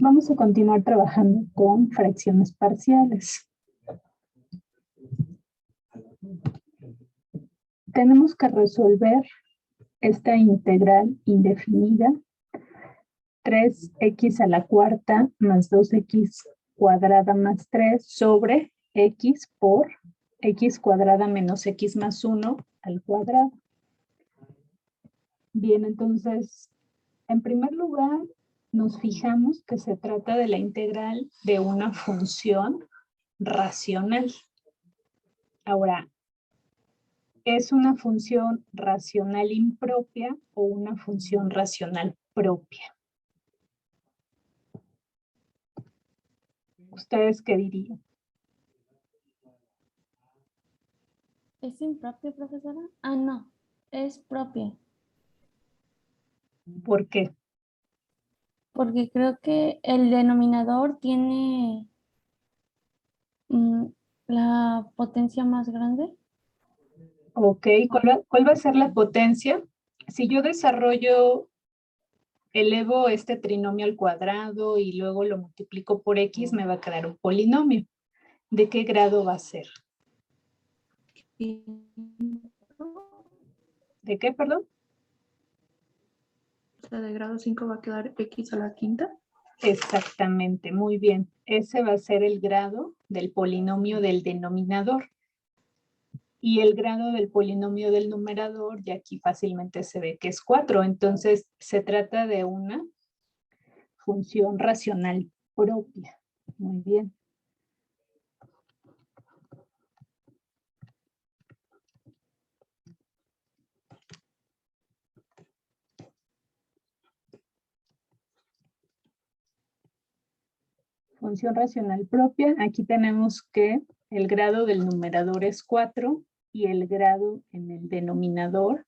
Vamos a continuar trabajando con fracciones parciales. Tenemos que resolver esta integral indefinida, 3x a la cuarta más 2x cuadrada más 3 sobre x por x cuadrada menos x más 1 al cuadrado. Bien, entonces, en primer lugar, nos fijamos que se trata de la integral de una función racional. Ahora, ¿es una función racional impropia o una función racional propia? ¿Ustedes qué dirían? ¿Es impropia, profesora? Ah, no, es propia. ¿Por qué? Porque creo que el denominador tiene la potencia más grande. Ok, ¿cuál va a ser la potencia? Si yo elevo este trinomio al cuadrado y luego lo multiplico por x, me va a quedar un polinomio. ¿De qué grado va a ser? ¿De qué, perdón? O sea, de grado 5 va a quedar x a la quinta. Exactamente, muy bien. Ese va a ser el grado del polinomio del denominador. Y el grado del polinomio del numerador, ya aquí fácilmente se ve que es 4. Entonces, se trata de una función racional propia. Muy bien. Función racional propia. Aquí tenemos que el grado del numerador es 4 y el grado en el denominador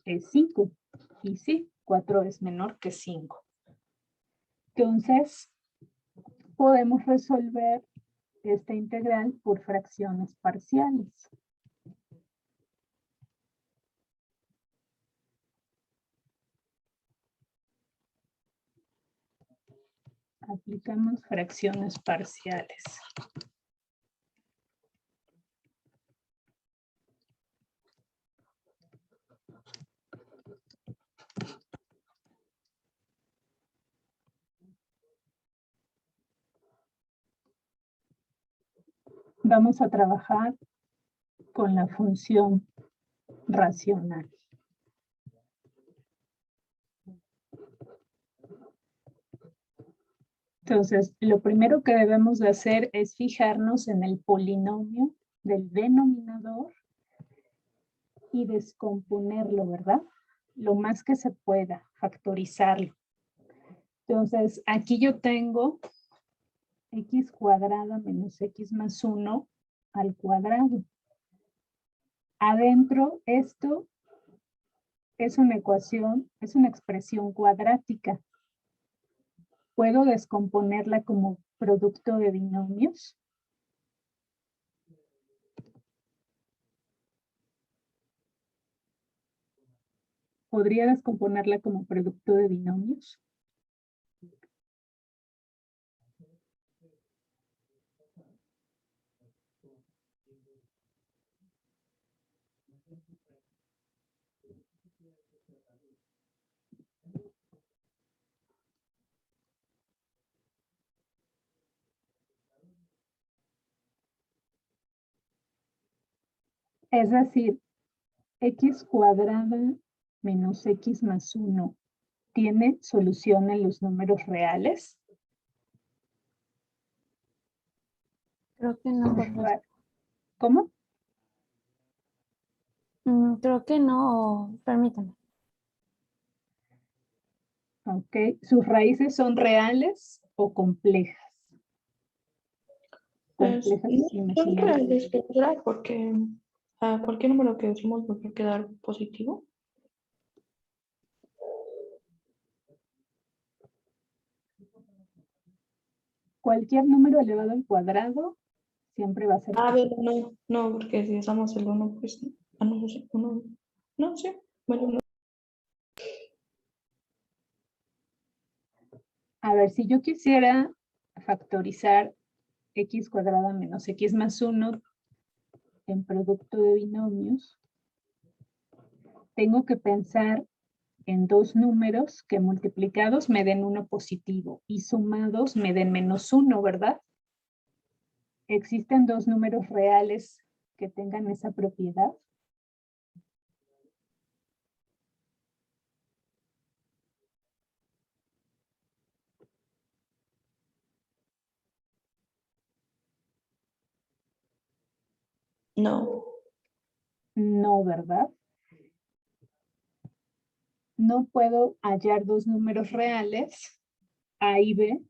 es 5. Y sí, 4 es menor que 5. Entonces, podemos resolver esta integral por fracciones parciales. Aplicamos fracciones parciales. Vamos a trabajar con la función racional. Entonces, lo primero que debemos de hacer es fijarnos en el polinomio del denominador y descomponerlo, ¿verdad? Lo más que se pueda, factorizarlo. Entonces, aquí yo tengo x cuadrada menos x más 1 al cuadrado. Adentro, esto es una ecuación, es una expresión cuadrática. ¿Puedo descomponerla como producto de binomios? ¿Podría descomponerla como producto de binomios? Es decir, x cuadrada menos x más 1 tiene solución en los números reales. Creo que no, profesora. ¿Cómo? Creo que no, permítame. Ok, ¿sus raíces son reales o complejas? Pues Complejas no son imaginarias. reales, profesora, porque a cualquier número que decimos va a quedar positivo. Cualquier número elevado al cuadrado siempre va a ser. A ver, no, porque si usamos el 1, pues, no sé, 1, no sé, bueno, no. A ver, si yo quisiera factorizar x cuadrada menos x más 1 en producto de binomios, tengo que pensar en dos números que multiplicados me den 1 positivo y sumados me den menos 1, ¿verdad? ¿Existen dos números reales que tengan esa propiedad? No. No, ¿verdad? No puedo hallar dos números reales, A y B,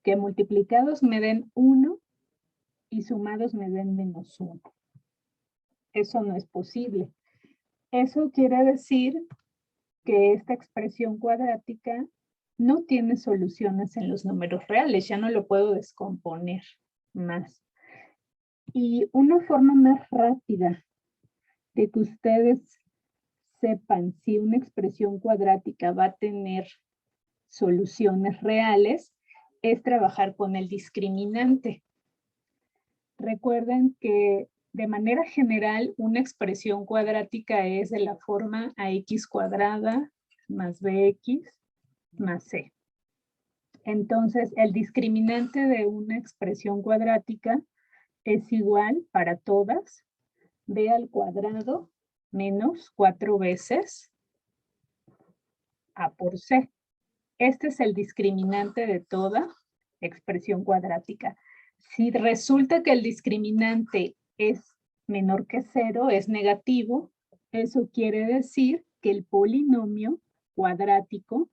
que multiplicados me den 1 y sumados me den menos 1. Eso no es posible. Eso quiere decir que esta expresión cuadrática no tiene soluciones en los números reales, ya no lo puedo descomponer más. Y una forma más rápida de que ustedes sepan si una expresión cuadrática va a tener soluciones reales es trabajar con el discriminante. Recuerden que de manera general una expresión cuadrática es de la forma ax cuadrada más bx más c. Entonces el discriminante de una expresión cuadrática es igual para todas b al cuadrado menos 4 veces a por c. Este es el discriminante de toda expresión cuadrática. Si resulta que el discriminante es menor que 0, es negativo, eso quiere decir que el polinomio cuadrático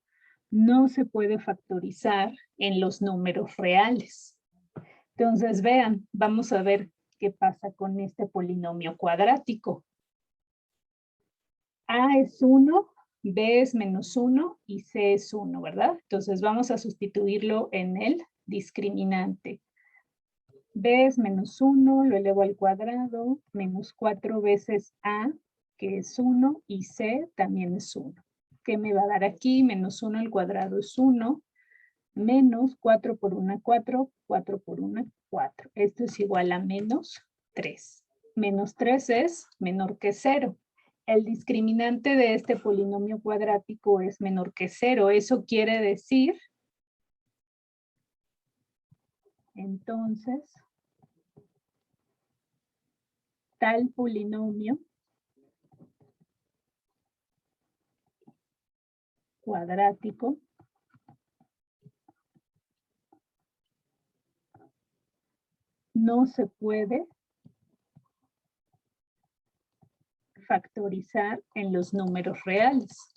no se puede factorizar en los números reales. Entonces, vean, vamos a ver qué pasa con este polinomio cuadrático. A es 1, B es menos 1 y C es 1, ¿verdad? Entonces vamos a sustituirlo en el discriminante. B es menos 1, lo elevo al cuadrado, menos 4 veces A, que es 1, y C también es 1. ¿Qué me va a dar aquí? Menos 1 al cuadrado es 1, menos 4 por 1, 4, 4 por 1, 4. Esto es igual a menos 3. Menos 3 es menor que 0. El discriminante de este polinomio cuadrático es menor que 0. Eso quiere decir, entonces, tal polinomio cuadrático no se puede factorizar en los números reales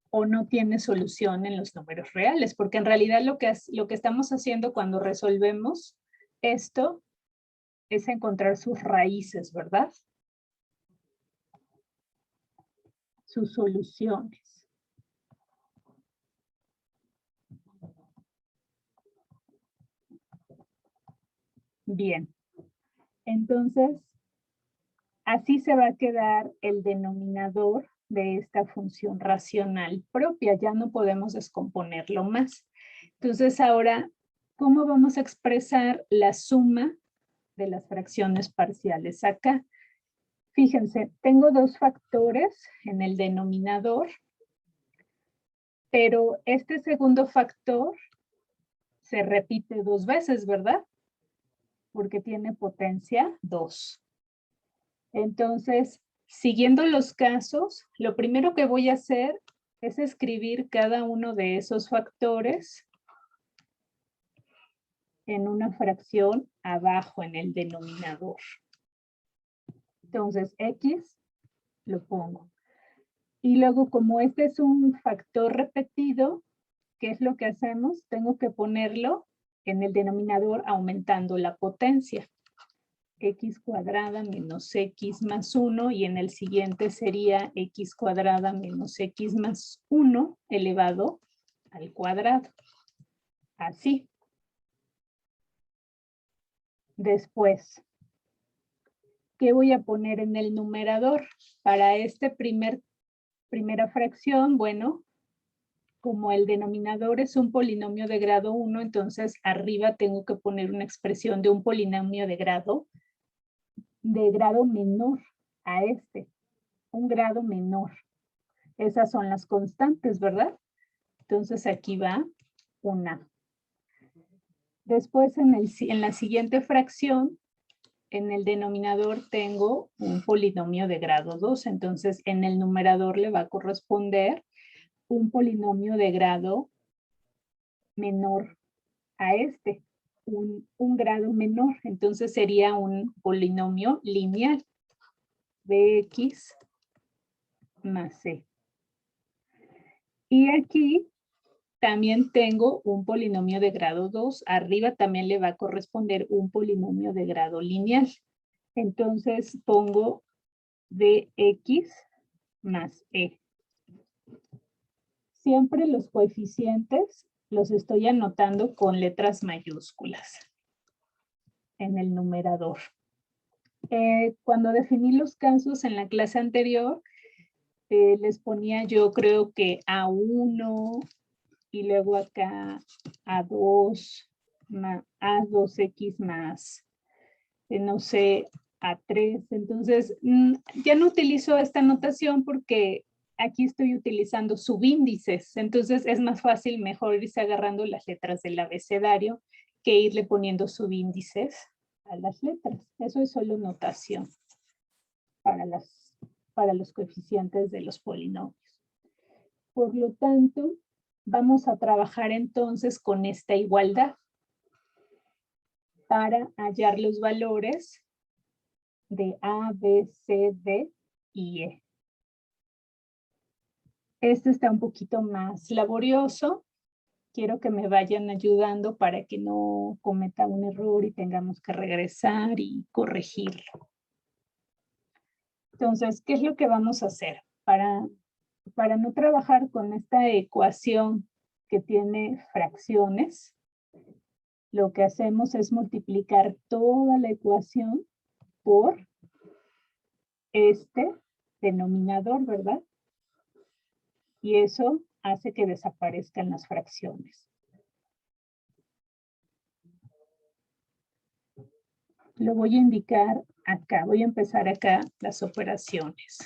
o no tiene solución en los números reales, porque en realidad lo que estamos haciendo cuando resolvemos esto es encontrar sus raíces, ¿verdad? Sus soluciones. Bien, entonces así se va a quedar el denominador de esta función racional propia. Ya no podemos descomponerlo más. Entonces ahora, ¿cómo vamos a expresar la suma de las fracciones parciales acá? Fíjense, tengo dos factores en el denominador, pero este segundo factor se repite dos veces, ¿verdad? Porque tiene potencia 2. Entonces, siguiendo los casos, lo primero que voy a hacer es escribir cada uno de esos factores en una fracción abajo en el denominador. Entonces, X lo pongo. Y luego, como este es un factor repetido, ¿qué es lo que hacemos? Tengo que ponerlo en el denominador aumentando la potencia. X cuadrada menos X más 1 y en el siguiente sería X cuadrada menos X más 1 elevado al cuadrado. Así. Después, ¿qué voy a poner en el numerador? Para esta primera fracción, bueno, como el denominador es un polinomio de grado 1, entonces arriba tengo que poner una expresión de un polinomio de grado menor a este, un grado menor. Esas son las constantes, ¿verdad? Entonces aquí va una. Después en la siguiente fracción, en el denominador tengo un polinomio de grado 2, entonces en el numerador le va a corresponder un polinomio de grado menor a este, un grado menor, entonces sería un polinomio lineal, bx más c. Y aquí también tengo un polinomio de grado 2, arriba también le va a corresponder un polinomio de grado lineal. Entonces pongo dx más e. Siempre los coeficientes los estoy anotando con letras mayúsculas en el numerador. Cuando definí los casos en la clase anterior, les ponía yo creo que A1 y luego acá A2, A2X más, no sé, A3. Entonces, ya no utilizo esta notación porque aquí estoy utilizando subíndices. Entonces, es más fácil, mejor irse agarrando las letras del abecedario que irle poniendo subíndices a las letras. Eso es solo notación para los coeficientes de los polinomios. Por lo tanto, vamos a trabajar entonces con esta igualdad para hallar los valores de A, B, C, D y E. Este está un poquito más laborioso. Quiero que me vayan ayudando para que no cometa un error y tengamos que regresar y corregirlo. Entonces, ¿qué es lo que vamos a hacer? Para no trabajar con esta ecuación que tiene fracciones, lo que hacemos es multiplicar toda la ecuación por este denominador, ¿verdad? Y eso hace que desaparezcan las fracciones. Lo voy a indicar acá. Voy a empezar acá las operaciones.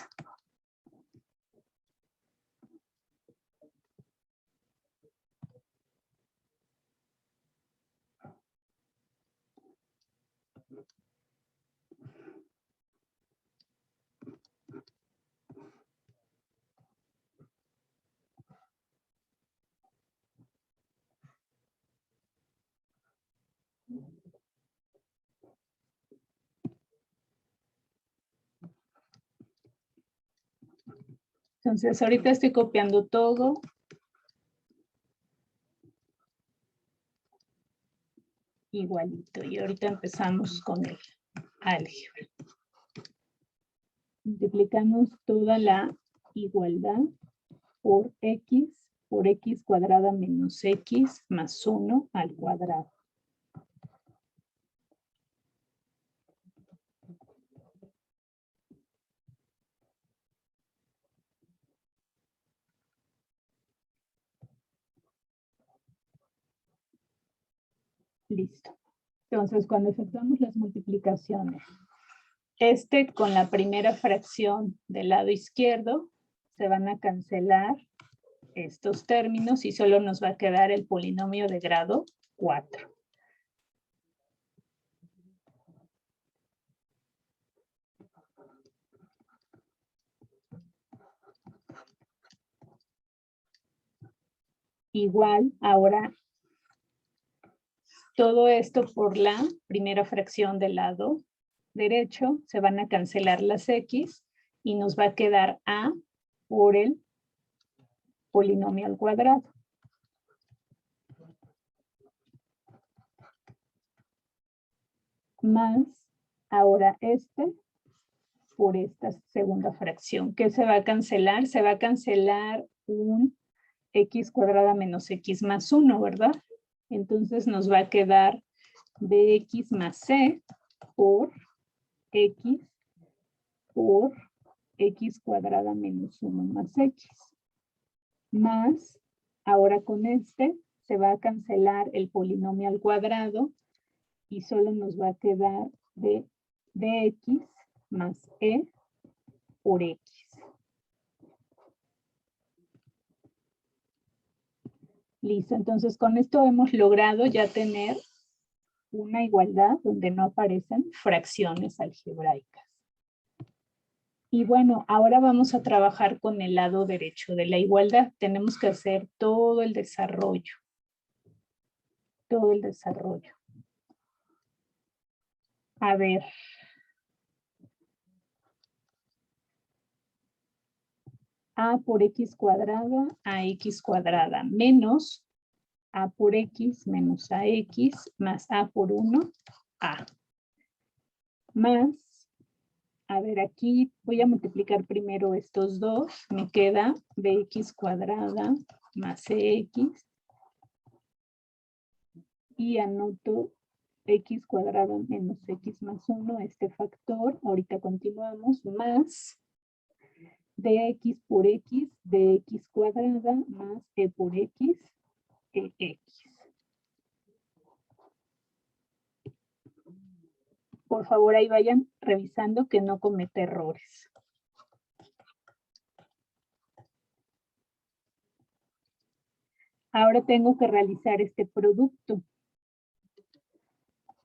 Entonces, ahorita estoy copiando todo. Igualito. Y ahorita empezamos con el álgebra. Multiplicamos toda la igualdad por x cuadrada menos x más 1 al cuadrado. Listo. Entonces, cuando efectuamos las multiplicaciones, con la primera fracción del lado izquierdo, se van a cancelar estos términos y solo nos va a quedar el polinomio de grado 4. Igual, ahora, todo esto por la primera fracción del lado derecho, se van a cancelar las x y nos va a quedar a por el polinomio al cuadrado. Más, ahora por esta segunda fracción. ¿Qué se va a cancelar? Se va a cancelar un x cuadrada menos x más 1, ¿verdad? Entonces nos va a quedar bx más c por x cuadrada menos 1 más x. Más Ahora con este se va a cancelar el polinomio al cuadrado y solo nos va a quedar de dx más e por x. Listo, entonces con esto hemos logrado ya tener una igualdad donde no aparecen fracciones algebraicas. Y bueno, ahora vamos a trabajar con el lado derecho de la igualdad. Tenemos que hacer todo el desarrollo. Todo el desarrollo. A ver. A por x cuadrada a x cuadrada menos a por x menos ax más a por 1 a. Más, a ver, aquí voy a multiplicar primero estos dos. Me queda bx cuadrada más cx. Y anoto x cuadrada menos x más 1, este factor. Ahorita continuamos. Más dx por x, dx cuadrada más e por x, ex. Por favor, ahí vayan revisando que no cometa errores. Ahora tengo que realizar este producto.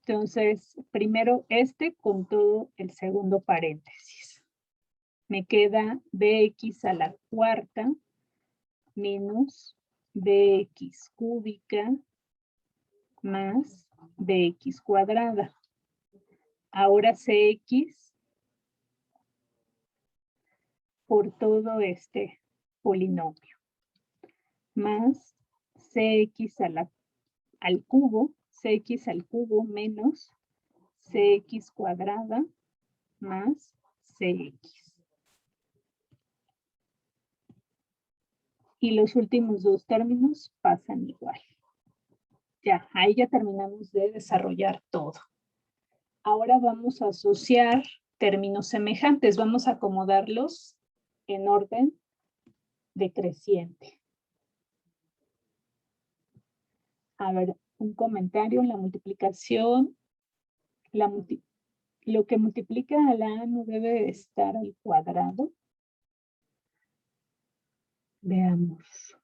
Entonces, primero este con todo el segundo paréntesis. Me queda bx a la cuarta menos bx cúbica más bx cuadrada. Ahora cx por todo este polinomio. Más cx al cubo, cx al cubo menos cx cuadrada más cx. Y los últimos dos términos pasan igual. Ya, ahí ya terminamos de desarrollar todo. Ahora vamos a asociar términos semejantes. Vamos a acomodarlos en orden decreciente. A ver, un comentario en la multiplicación. Lo que multiplica a la A no debe estar al cuadrado. Veamos.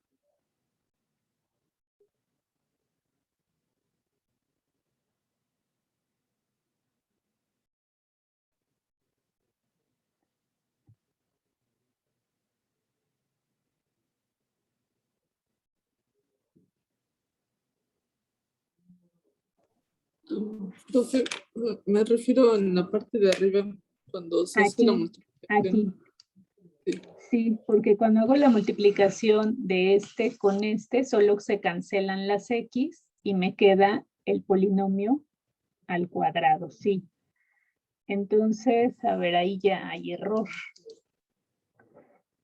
Profe, me refiero en la parte de arriba cuando se hace la Aquí, multiplicación. aquí. Sí, porque cuando hago la multiplicación de este con este, solo se cancelan las x y me queda el polinomio al cuadrado, sí. Entonces, a ver, ahí ya hay error.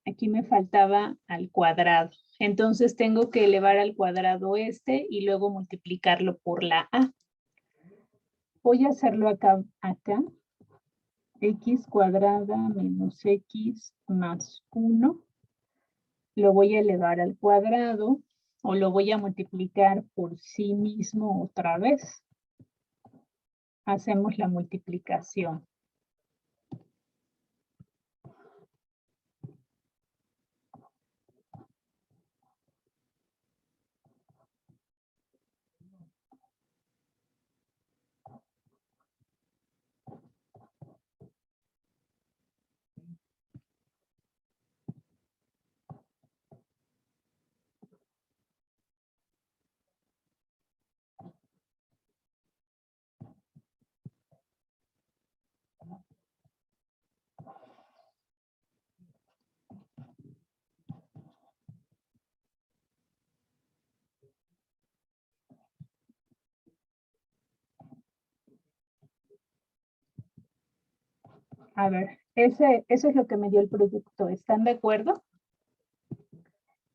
Aquí me faltaba al cuadrado. Entonces tengo que elevar al cuadrado este y luego multiplicarlo por la a. Voy a hacerlo acá. X cuadrada menos x más 1. Lo voy a elevar al cuadrado o lo voy a multiplicar por sí mismo otra vez. Hacemos la multiplicación. A ver, eso es lo que me dio el producto. ¿Están de acuerdo?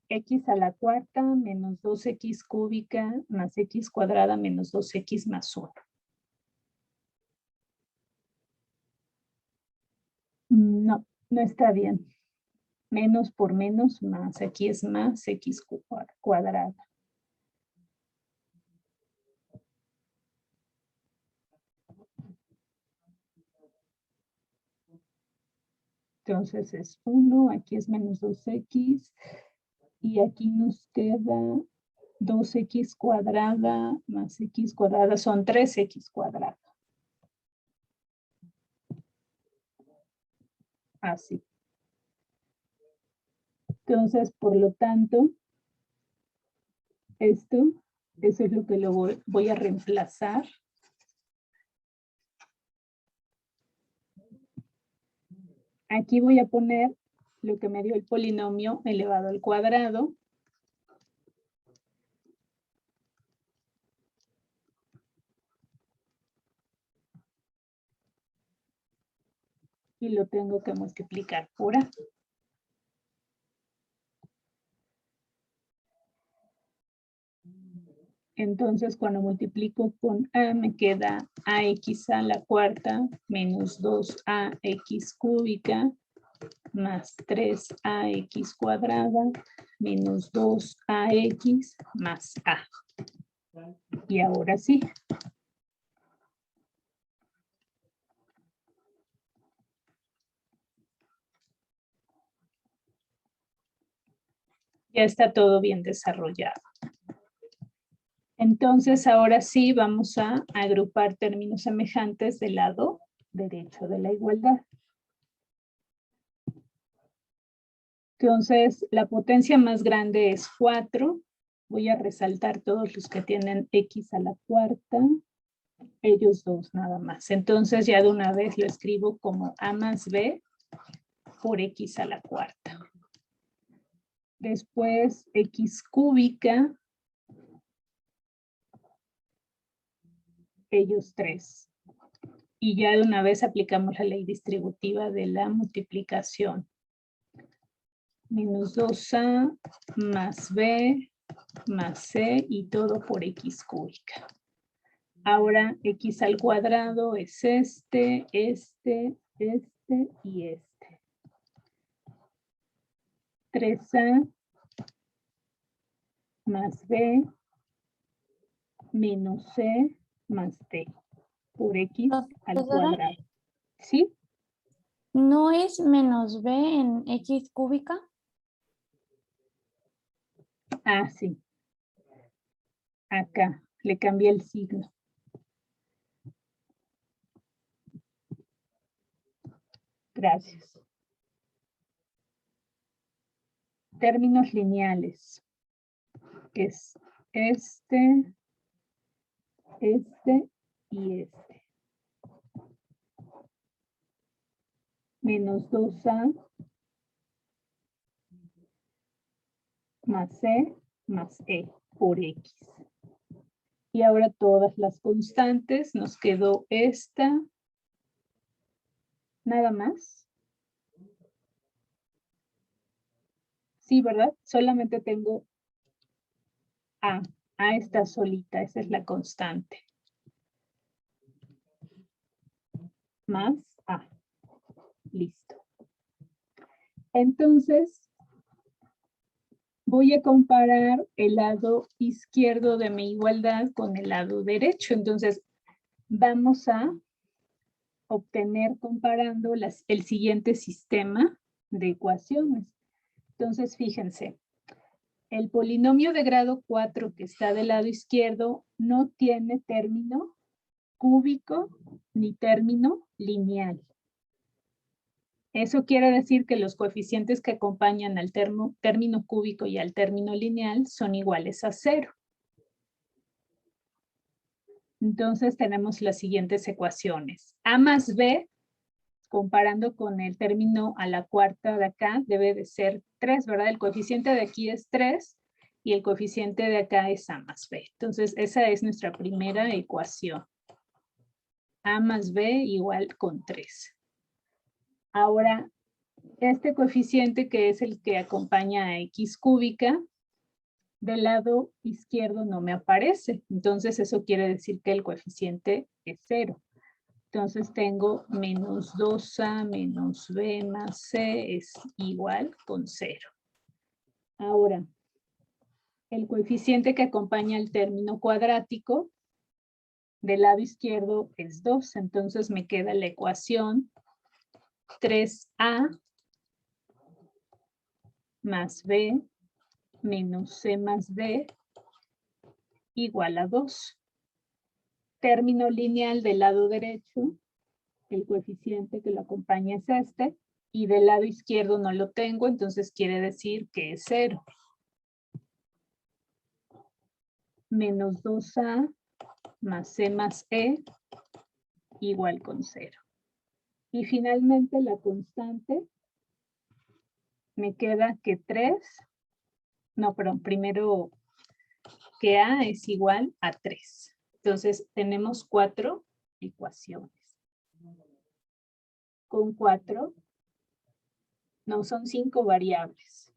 X a la cuarta menos 2x cúbica más x cuadrada menos 2x más 1. No, no está bien. Menos por menos, más. Aquí es más x cuadrada. Entonces es 1, aquí es menos 2x. Y aquí nos queda 2x cuadrada más x cuadrada, son 3x cuadrada. Así. Entonces, por lo tanto, eso es lo que lo voy a reemplazar. Aquí voy a poner lo que me dio el polinomio elevado al cuadrado. Y lo tengo que multiplicar por A. Entonces, cuando multiplico con A, me queda AX a la cuarta menos 2AX cúbica más 3AX cuadrada menos 2AX más A. Y ahora sí. Ya está todo bien desarrollado. Entonces, ahora sí vamos a agrupar términos semejantes del lado derecho de la igualdad. Entonces, la potencia más grande es 4. Voy a resaltar todos los que tienen x a la cuarta. Ellos dos nada más. Entonces, ya de una vez lo escribo como a más b por x a la cuarta. Después, x cúbica. Ellos 3. Y ya de una vez aplicamos la ley distributiva de la multiplicación. Menos 2a más b más c y todo por x cúbica. Ahora x al cuadrado es este y este. 3a más b menos c más d por x al Profesora, cuadrado. ¿Sí? ¿no es menos b en x cúbica? Ah, sí. Acá le cambié el signo. Gracias. Términos lineales. Es este y este. Menos 2a más c más e por x. Y ahora todas las constantes, nos quedó esta. Nada más. Sí, ¿verdad? Solamente tengo a. A está solita, esa es la constante. Más a. Listo. Entonces, voy a comparar el lado izquierdo de mi igualdad con el lado derecho. Entonces, vamos a obtener comparando el siguiente sistema de ecuaciones. Entonces, fíjense, el polinomio de grado 4 que está del lado izquierdo no tiene término cúbico ni término lineal. Eso quiere decir que los coeficientes que acompañan al término cúbico y al término lineal son iguales a 0. Entonces tenemos las siguientes ecuaciones. A más b, comparando con el término a la cuarta de acá, debe de ser 3, ¿verdad? El coeficiente de aquí es 3 y el coeficiente de acá es a más b. Entonces esa es nuestra primera ecuación. A más b igual con 3. Ahora, este coeficiente que es el que acompaña a x cúbica, del lado izquierdo no me aparece. Entonces eso quiere decir que el coeficiente es 0. Entonces tengo menos 2a menos b más c es igual con 0. Ahora, el coeficiente que acompaña al término cuadrático del lado izquierdo es 2. Entonces me queda la ecuación 3a más b menos c más d igual a 2. Término lineal del lado derecho, el coeficiente que lo acompaña es este, y del lado izquierdo no lo tengo, entonces quiere decir que es 0. Menos 2a más c más e igual con 0. Y finalmente la constante me queda que 3, no, perdón, primero que a es igual a 3. Entonces tenemos 4 ecuaciones. Con 4, no, son 5 variables.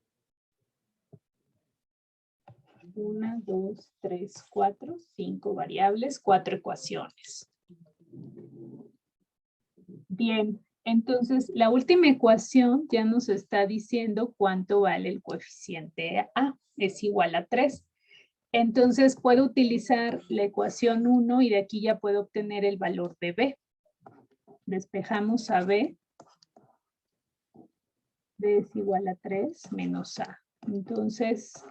1, 2, 3, 4, 5 variables, 4 ecuaciones. Bien, entonces la última ecuación ya nos está diciendo cuánto vale el coeficiente A. Es igual a 3. Entonces puedo utilizar la ecuación 1 y de aquí ya puedo obtener el valor de B. Despejamos a B. B es igual a 3 menos A. Entonces,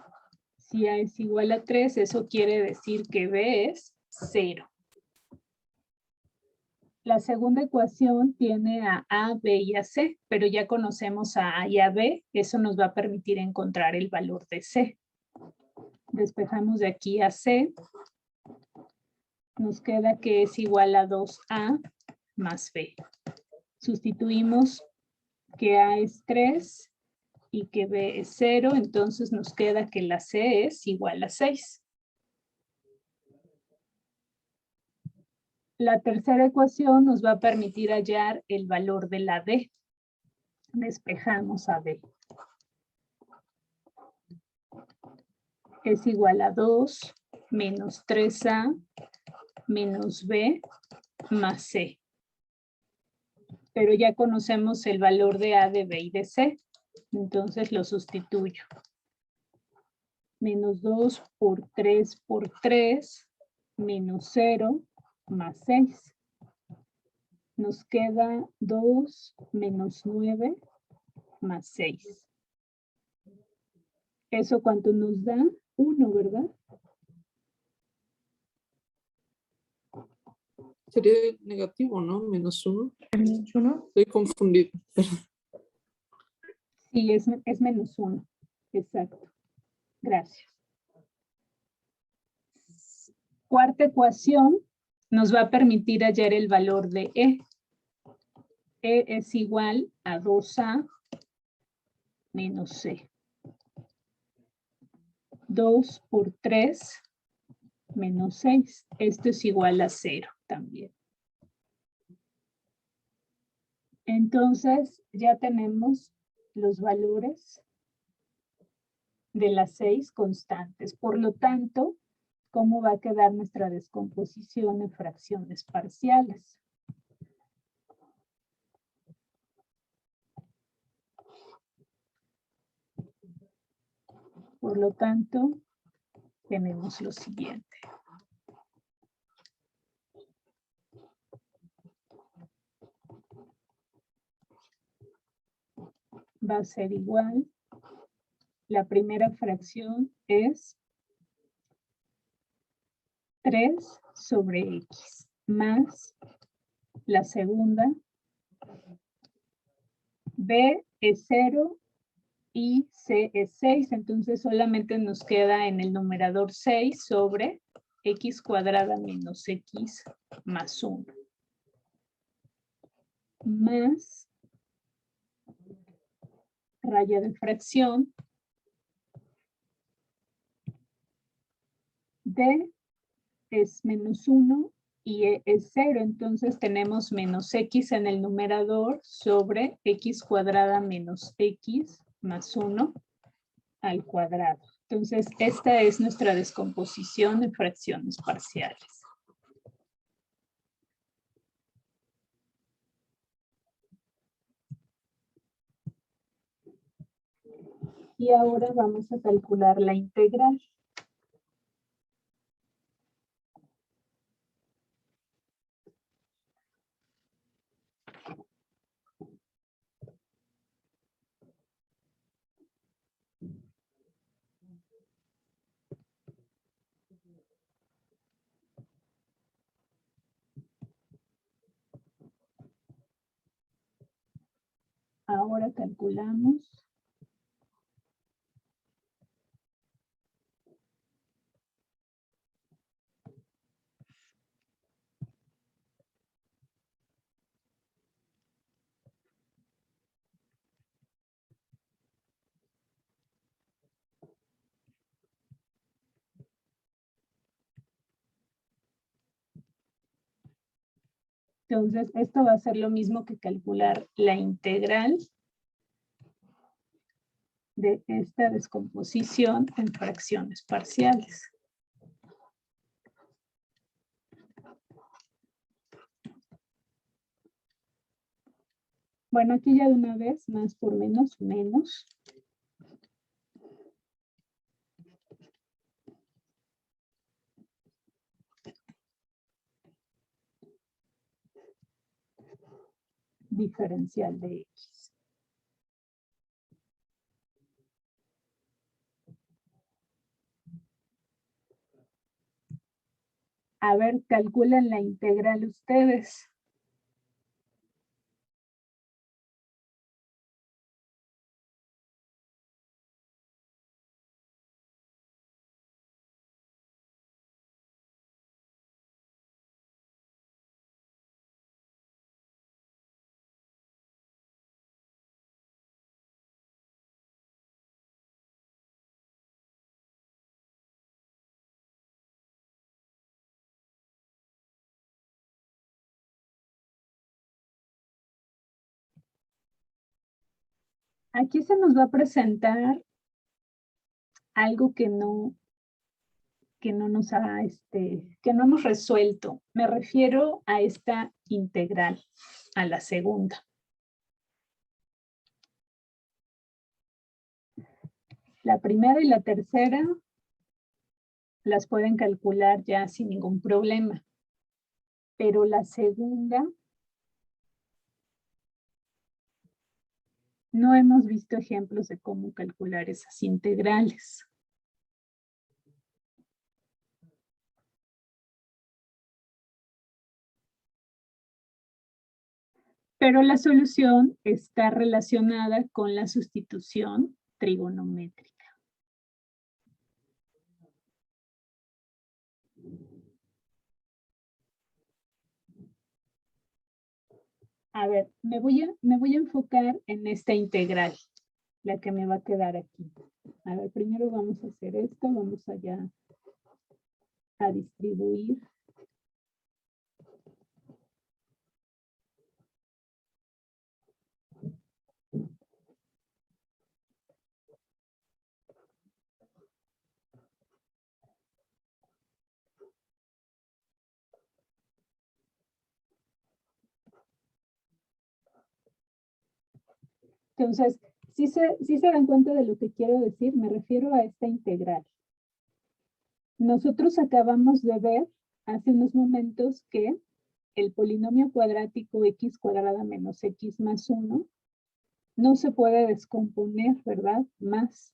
si A es igual a 3, eso quiere decir que B es 0. La segunda ecuación tiene a A, B y a C, pero ya conocemos a A y a B. Eso nos va a permitir encontrar el valor de C. Despejamos de aquí a C. Nos queda que es igual a 2A más B. Sustituimos que A es 3 y que B es 0, entonces nos queda que la C es igual a 6. La tercera ecuación nos va a permitir hallar el valor de la D. Despejamos a D. Es igual a 2 menos 3A menos B más C. Pero ya conocemos el valor de A, de B y de C. Entonces lo sustituyo. Menos 2 por 3 menos 0 más 6. Nos queda 2 menos 9 más 6. ¿Eso cuánto nos da? 1, ¿verdad? Sería negativo, ¿no? Menos 1. Menos 1. Estoy confundido. Sí, es menos 1. Exacto. Gracias. Cuarta ecuación nos va a permitir hallar el valor de E. E es igual a 2A menos C. 2 por 3 menos 6. Esto es igual a 0 también. Entonces ya tenemos los valores de las 6 constantes. Por lo tanto, ¿cómo va a quedar nuestra descomposición en fracciones parciales? Por lo tanto, tenemos lo siguiente. Va a ser igual. La primera fracción es 3 sobre X más la segunda. B es 0 y C es 6. Entonces solamente nos queda en el numerador 6 sobre X cuadrada menos X más 1. Más raya de fracción D es menos 1 y E es 0. Entonces tenemos menos X en el numerador sobre X cuadrada menos X más 1 al cuadrado. Entonces esta es nuestra descomposición en fracciones parciales. Y ahora vamos a calcular la integral. Ahora calculamos. Entonces, esto va a ser lo mismo que calcular la integral de esta descomposición en fracciones parciales. Bueno, aquí ya de una vez, más por menos, menos. Diferencial de X. A ver, calculan la integral ustedes. Aquí se nos va a presentar algo que no nos ha, que no hemos resuelto. Me refiero a esta integral, a la segunda. La primera y la tercera las pueden calcular ya sin ningún problema. Pero la segunda, no hemos visto ejemplos de cómo calcular esas integrales. Pero la solución está relacionada con la sustitución trigonométrica. A ver, me voy a enfocar en esta integral, la que me va a quedar aquí. A ver, primero vamos a hacer esto, vamos allá a distribuir. Entonces, ¿sí se dan cuenta de lo que quiero decir? Me refiero a esta integral. Nosotros acabamos de ver hace unos momentos que el polinomio cuadrático x cuadrada menos x más 1 no se puede descomponer, ¿verdad? Más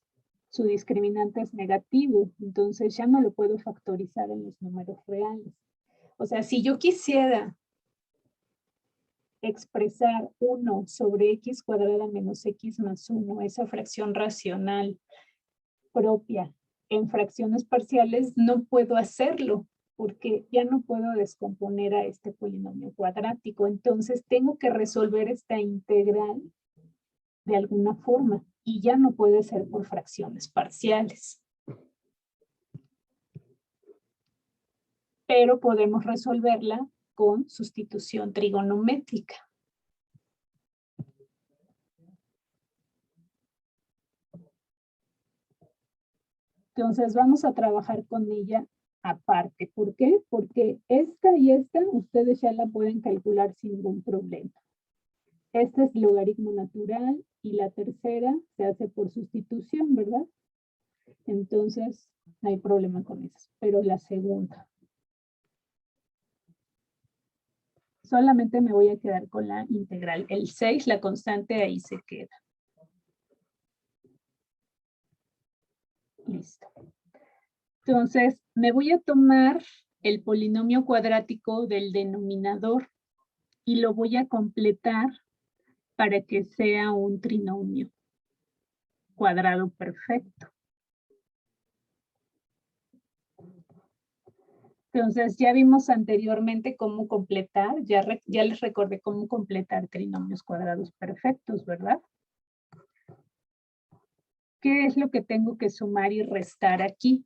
su discriminante es negativo, entonces ya no lo puedo factorizar en los números reales. O sea, si yo quisiera expresar 1 sobre x cuadrada menos x más 1, esa fracción racional propia en fracciones parciales, no puedo hacerlo porque ya no puedo descomponer a este polinomio cuadrático. Entonces tengo que resolver esta integral de alguna forma y ya no puede ser por fracciones parciales. Pero podemos resolverla con sustitución trigonométrica. Entonces vamos a trabajar con ella aparte. ¿Por qué? Porque esta y esta ustedes ya la pueden calcular sin ningún problema. Este es logaritmo natural y la tercera se hace por sustitución, ¿verdad? Entonces, no hay problema con eso. Pero la segunda. Solamente me voy a quedar con la integral. El 6, la constante, ahí se queda. Listo. Entonces, me voy a tomar el polinomio cuadrático del denominador y lo voy a completar para que sea un trinomio cuadrado perfecto. Entonces, ya vimos anteriormente cómo completar, ya les recordé cómo completar trinomios cuadrados perfectos, ¿verdad? ¿Qué es lo que tengo que sumar y restar aquí?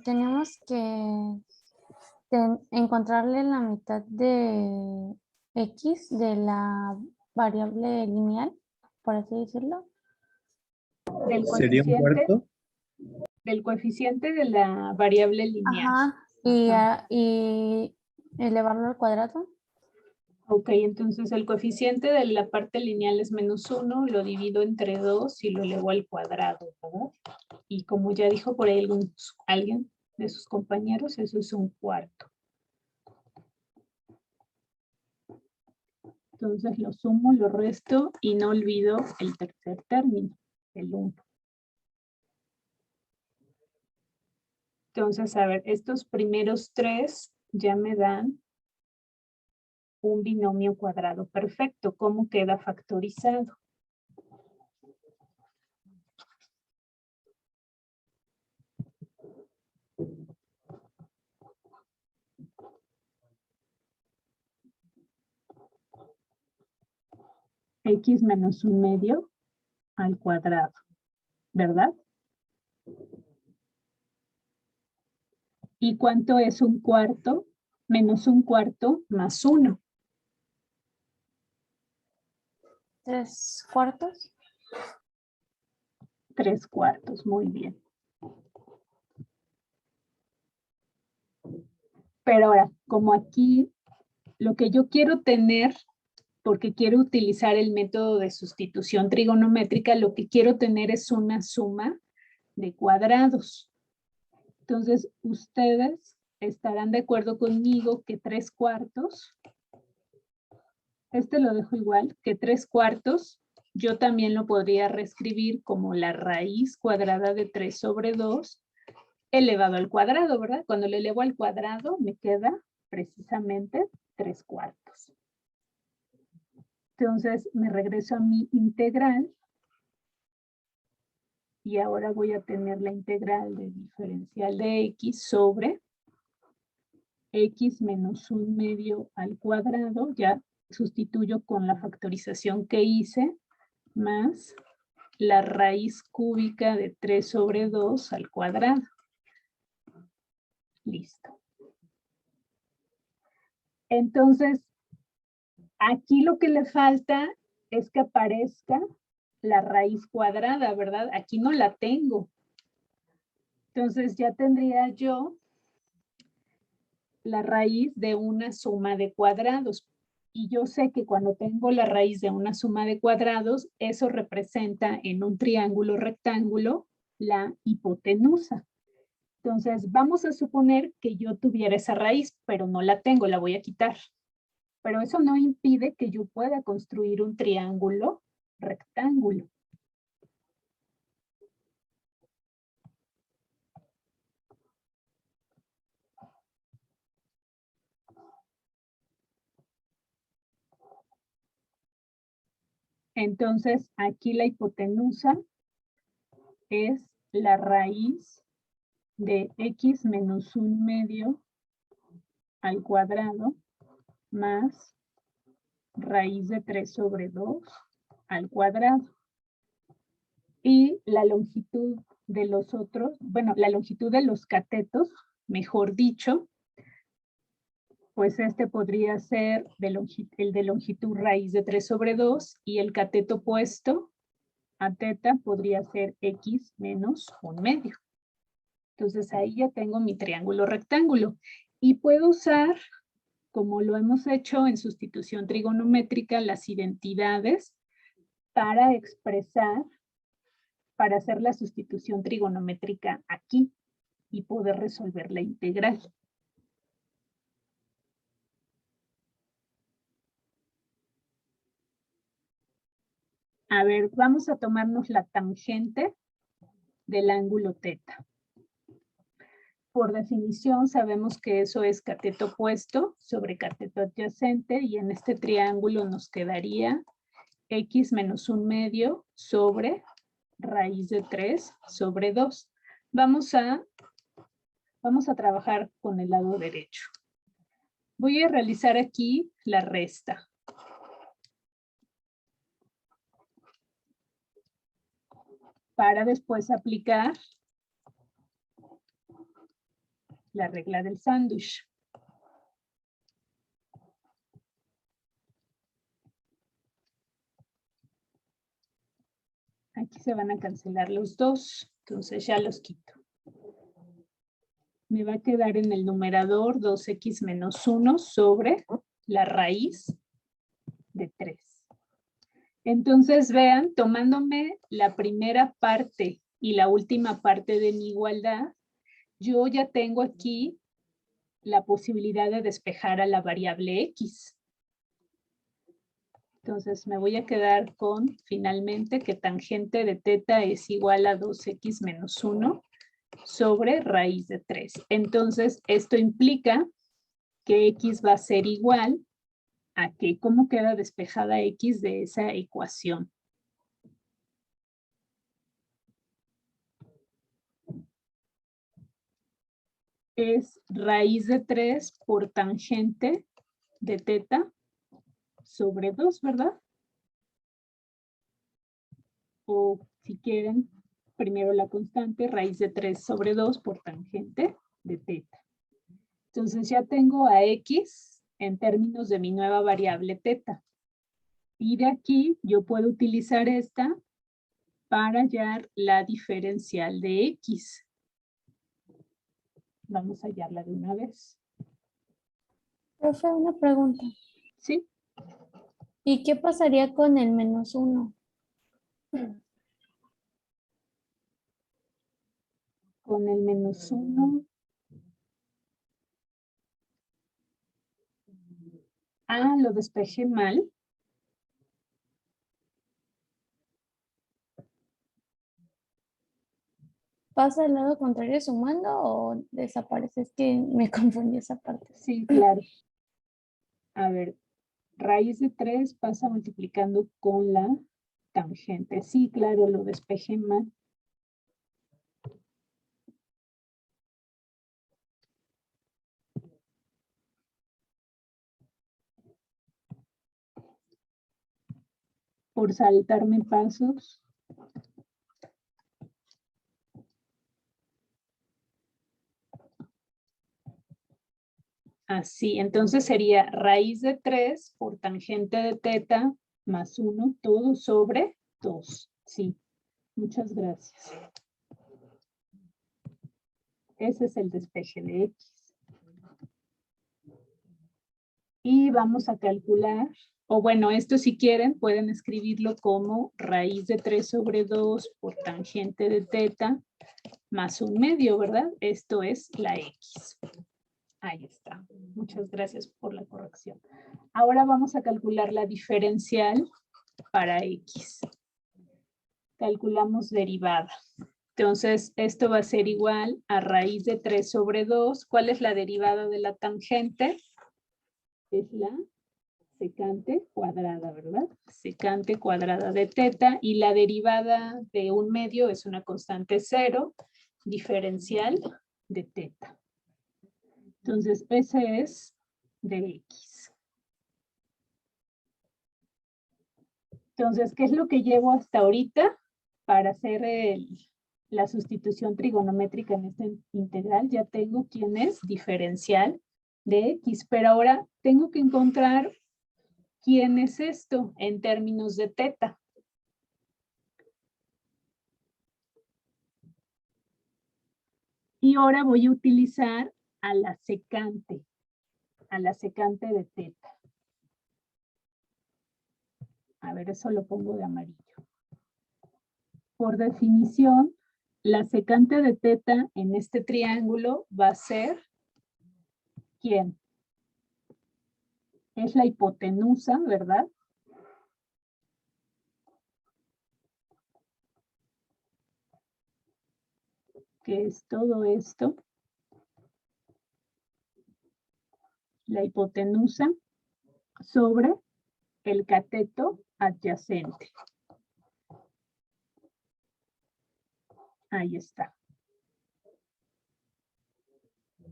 Tenemos que encontrarle la mitad de x de la variable lineal, por así decirlo. Del ¿Sería un coeficiente, cuarto? del coeficiente de la variable lineal. Ajá. Y elevarlo al cuadrado. Ok, entonces el coeficiente de la parte lineal es -1, lo divido entre 2 y lo elevo al cuadrado, ¿verdad? Y como ya dijo por ahí alguien de sus compañeros, eso es un cuarto. Entonces lo sumo, lo resto y no olvido el tercer término, el 1. Entonces, a ver, estos primeros 3 ya me dan un binomio cuadrado perfecto. ¿Cómo queda factorizado? X menos 1/2 al cuadrado, ¿verdad? ¿Y cuánto es un cuarto? Menos un cuarto más 1. 3/4. 3/4, muy bien. Pero ahora, como aquí, lo que yo quiero tener, porque quiero utilizar el método de sustitución trigonométrica, lo que quiero tener es una suma de cuadrados. Entonces, ustedes estarán de acuerdo conmigo que 3/4, este lo dejo igual, que 3/4, yo también lo podría reescribir como la raíz cuadrada de 3/2 elevado al cuadrado, ¿verdad? Cuando lo elevo al cuadrado me queda precisamente 3/4. Entonces me regreso a mi integral y ahora voy a tener la integral de diferencial de x sobre x menos 1/2 al cuadrado, ya sustituyo con la factorización que hice, más la raíz cúbica de 3/2 al cuadrado. Listo. Entonces, aquí lo que le falta es que aparezca la raíz cuadrada, ¿verdad? Aquí no la tengo. Entonces ya tendría yo la raíz de una suma de cuadrados. Y yo sé que cuando tengo la raíz de una suma de cuadrados, eso representa en un triángulo rectángulo la hipotenusa. Entonces, vamos a suponer que yo tuviera esa raíz, pero no la tengo, la voy a quitar. Pero eso no impide que yo pueda construir un triángulo rectángulo. Entonces, aquí la hipotenusa es la raíz de x menos 1/2 al cuadrado más raíz de 3/2 al cuadrado. Y la longitud de los otros, bueno, la longitud de los catetos, mejor dicho, pues este podría ser el de longitud raíz de 3/2 y el cateto opuesto a teta podría ser x menos 1/2. Entonces ahí ya tengo mi triángulo rectángulo. Y puedo usar, como lo hemos hecho en sustitución trigonométrica, las identidades para expresar, para hacer la sustitución trigonométrica aquí y poder resolver la integral. A ver, vamos a tomarnos la tangente del ángulo teta. Por definición sabemos que eso es cateto opuesto sobre cateto adyacente y en este triángulo nos quedaría x menos 1/2 sobre raíz de 3 sobre 2. Vamos a trabajar con el lado derecho. Voy a realizar aquí la resta. Para después aplicar la regla del sándwich. Aquí se van a cancelar los dos, entonces ya los quito. Me va a quedar en el numerador 2x menos 1 sobre la raíz de 3. Entonces vean, tomándome la primera parte y la última parte de mi igualdad, yo ya tengo aquí la posibilidad de despejar a la variable x. Entonces me voy a quedar con, finalmente, que tangente de teta es igual a 2x menos 1 sobre raíz de 3. Entonces esto implica que x va a ser igual a que, ¿cómo queda despejada x de esa ecuación? Es raíz de 3 por tangente de teta sobre 2, ¿verdad? O si quieren, primero la constante, raíz de 3 sobre 2 por tangente de teta. Entonces ya tengo a x en términos de mi nueva variable teta. Y de aquí yo puedo utilizar esta para hallar la diferencial de x. Vamos a hallarla de una vez. Profe, una pregunta. ¿Sí? ¿Y qué pasaría con el menos 1? Con el menos 1. Ah, lo despejé mal. ¿Pasa al lado contrario sumando o desaparece? Es que me confundí esa parte. Sí, claro. A ver, raíz de 3 pasa multiplicando con la tangente. Sí, claro, lo despejé mal. Por saltarme pasos. Así, entonces sería raíz de 3 por tangente de teta más 1, todo sobre 2. Sí, muchas gracias. Ese es el despeje de x. Y vamos a calcular, o bueno, esto si quieren pueden escribirlo como raíz de 3 sobre 2 por tangente de teta más 1/2, ¿verdad? Esto es la x. Ahí está. Muchas gracias por la corrección. Ahora vamos a calcular la diferencial para x. Calculamos derivada. Entonces, esto va a ser igual a raíz de 3 sobre 2. ¿Cuál es la derivada de la tangente? Es la secante cuadrada, ¿verdad? Secante cuadrada de teta. Y la derivada de 1/2 es una constante 0, diferencial de teta. Entonces, ese es de x. Entonces, ¿qué es lo que llevo hasta ahorita para hacer la sustitución trigonométrica en esta integral? Ya tengo quién es diferencial de x, pero ahora tengo que encontrar quién es esto en términos de teta. Y ahora voy a utilizar a la secante de teta. A ver, eso lo pongo de amarillo. Por definición, la secante de teta en este triángulo va a ser, ¿quién? Es la hipotenusa, ¿verdad? Que es todo esto. La hipotenusa sobre el cateto adyacente. Ahí está.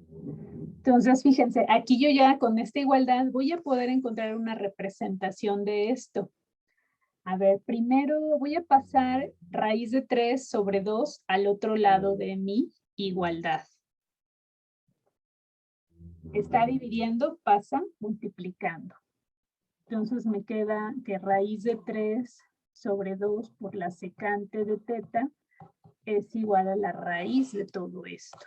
Entonces, fíjense, aquí yo ya con esta igualdad voy a poder encontrar una representación de esto. A ver, primero voy a pasar raíz de 3 sobre 2 al otro lado de mi igualdad. Está dividiendo, pasa multiplicando. Entonces me queda que raíz de 3 sobre 2 por la secante de teta es igual a la raíz de todo esto.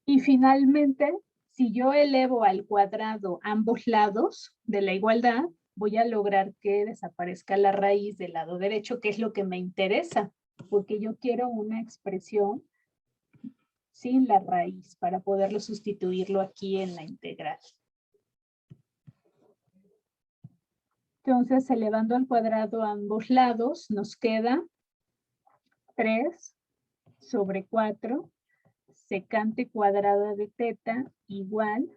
Y finalmente, si yo elevo al cuadrado ambos lados de la igualdad, voy a lograr que desaparezca la raíz del lado derecho, que es lo que me interesa, porque yo quiero una expresión sin la raíz para poderlo sustituirlo aquí en la integral. Entonces, elevando al cuadrado ambos lados, nos queda 3 sobre 4 secante cuadrada de teta igual,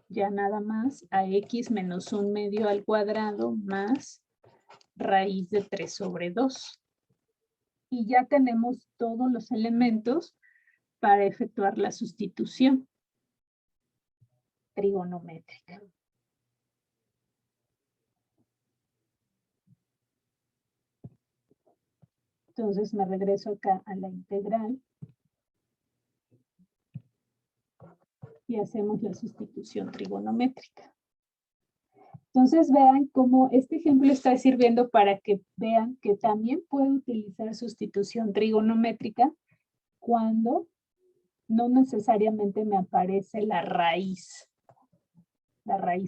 ya nada más, a x menos 1/2 al cuadrado más raíz de 3 sobre 2. Y ya tenemos todos los elementos para efectuar la sustitución trigonométrica. Entonces me regreso acá a la integral. Y hacemos la sustitución trigonométrica. Entonces vean cómo este ejemplo está sirviendo para que vean que también puedo utilizar sustitución trigonométrica cuando no necesariamente me aparece la raíz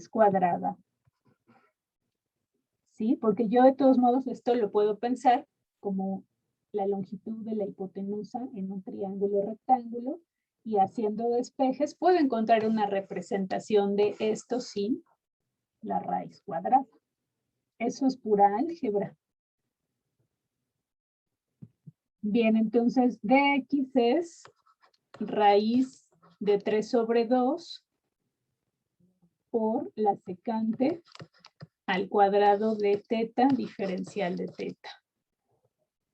cuadrada. ¿Sí? Porque yo de todos modos esto lo puedo pensar como la longitud de la hipotenusa en un triángulo rectángulo. Y haciendo despejes puedo encontrar una representación de esto sin la raíz cuadrada. Eso es pura álgebra. Bien, entonces dx es raíz de 3 sobre 2 por la secante al cuadrado de teta diferencial de teta.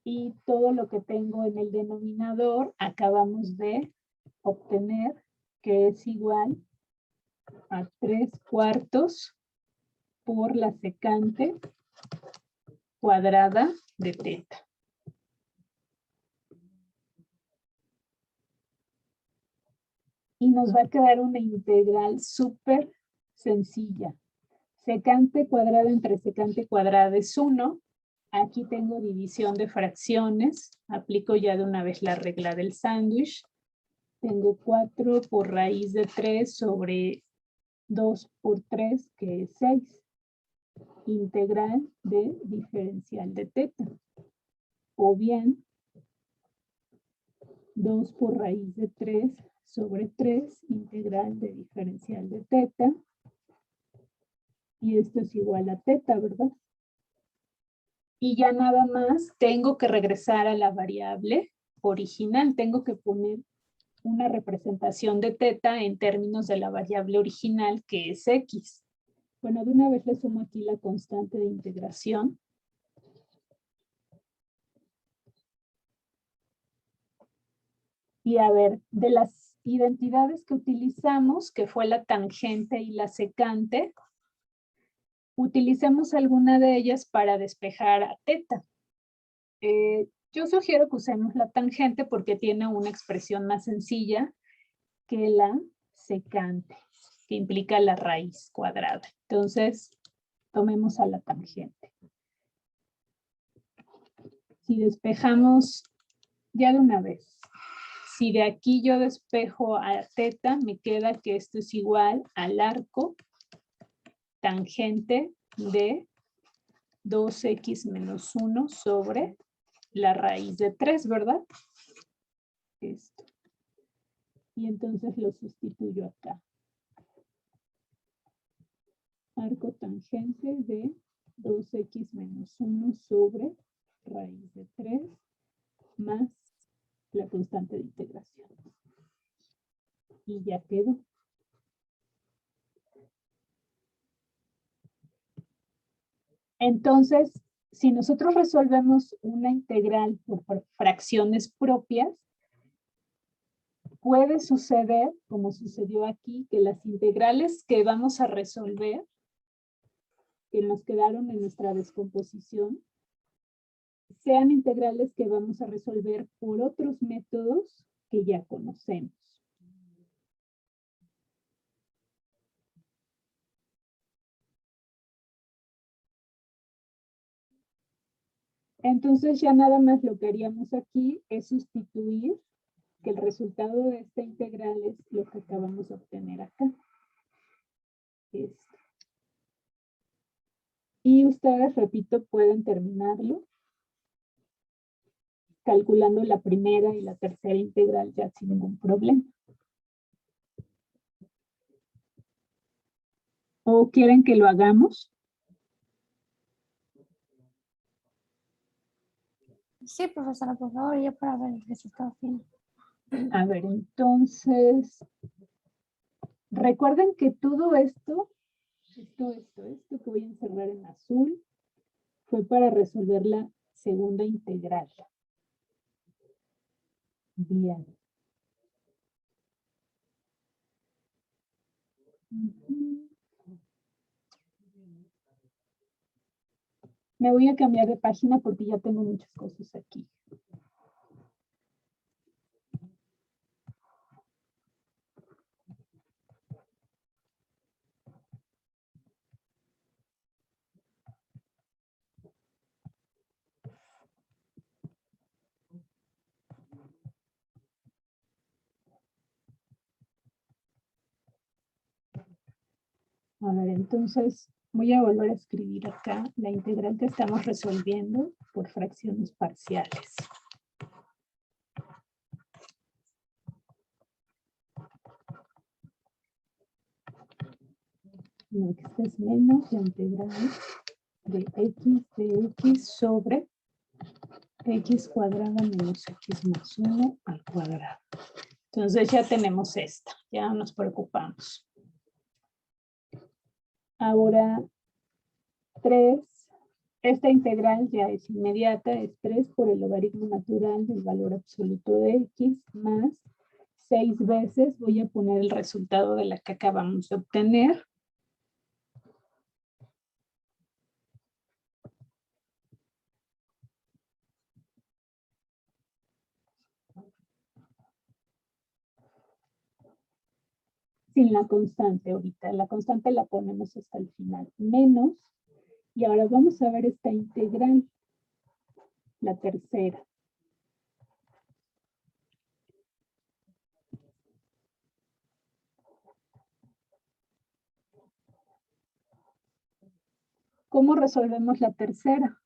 Y todo lo que tengo en el denominador acabamos de obtener que es igual a 3/4 por la secante cuadrada de teta. Y nos va a quedar una integral súper sencilla. Secante cuadrada entre secante cuadrada es 1. Aquí tengo división de fracciones. Aplico ya de una vez la regla del sándwich. Tengo 4 por raíz de 3 sobre 2 por 3, que es 6. Integral de diferencial de teta. O bien 2 por raíz de 3 sobre 3, integral de diferencial de teta. Y esto es igual a teta, ¿verdad? Y ya nada más tengo que regresar a la variable original. Tengo que poner una representación de teta en términos de la variable original, que es x. Bueno, de una vez le sumo aquí la constante de integración. Y a ver, de las identidades que utilizamos, que fue la tangente y la secante, utilicemos alguna de ellas para despejar a teta. Yo sugiero que usemos la tangente porque tiene una expresión más sencilla que la secante, que implica la raíz cuadrada. Entonces, tomemos a la tangente. Si despejamos ya de una vez, si de aquí yo despejo a θ, me queda que esto es igual al arco tangente de 2x menos 1 sobre la raíz de 3, ¿verdad? Esto. Y entonces lo sustituyo acá. Arco tangente de 2x menos 1 sobre raíz de 3 más la constante de integración. Y ya quedó. Entonces, si nosotros resolvemos una integral por fracciones propias, puede suceder, como sucedió aquí, que las integrales que vamos a resolver, que nos quedaron en nuestra descomposición, sean integrales que vamos a resolver por otros métodos que ya conocemos. Entonces ya nada más lo que haríamos aquí es sustituir que el resultado de esta integral es lo que acabamos de obtener acá. Esto. Y ustedes, repito, pueden terminarlo calculando la primera y la tercera integral ya sin ningún problema. ¿O quieren que lo hagamos? Sí, profesora, por favor, ya para ver el resultado final. A ver, entonces, recuerden que todo esto que voy a encerrar en azul, fue para resolver la segunda integral. Bien. Me voy a cambiar de página porque ya tengo muchas cosas aquí. A ver, entonces voy a volver a escribir acá la integral que estamos resolviendo por fracciones parciales. No, que esta es menos la integral de x sobre x cuadrada menos x más 1 al cuadrado. Entonces ya tenemos esta, ya no nos preocupamos. Ahora 3, esta integral ya es inmediata, es 3 por el logaritmo natural del valor absoluto de x más 6 veces, voy a poner el resultado de la que acabamos de obtener. Sin la constante ahorita, la constante la ponemos hasta el final, menos, y ahora vamos a ver esta integral, la tercera. ¿Cómo resolvemos la tercera?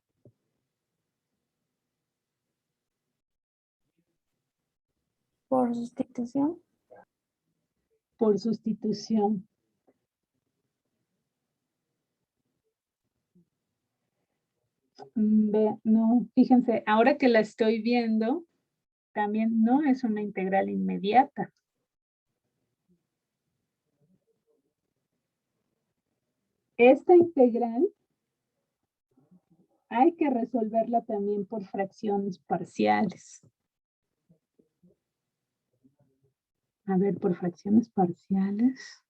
Por sustitución. Por sustitución. No, fíjense, ahora que la estoy viendo, también no es una integral inmediata. Esta integral hay que resolverla también por fracciones parciales. A ver, por fracciones parciales.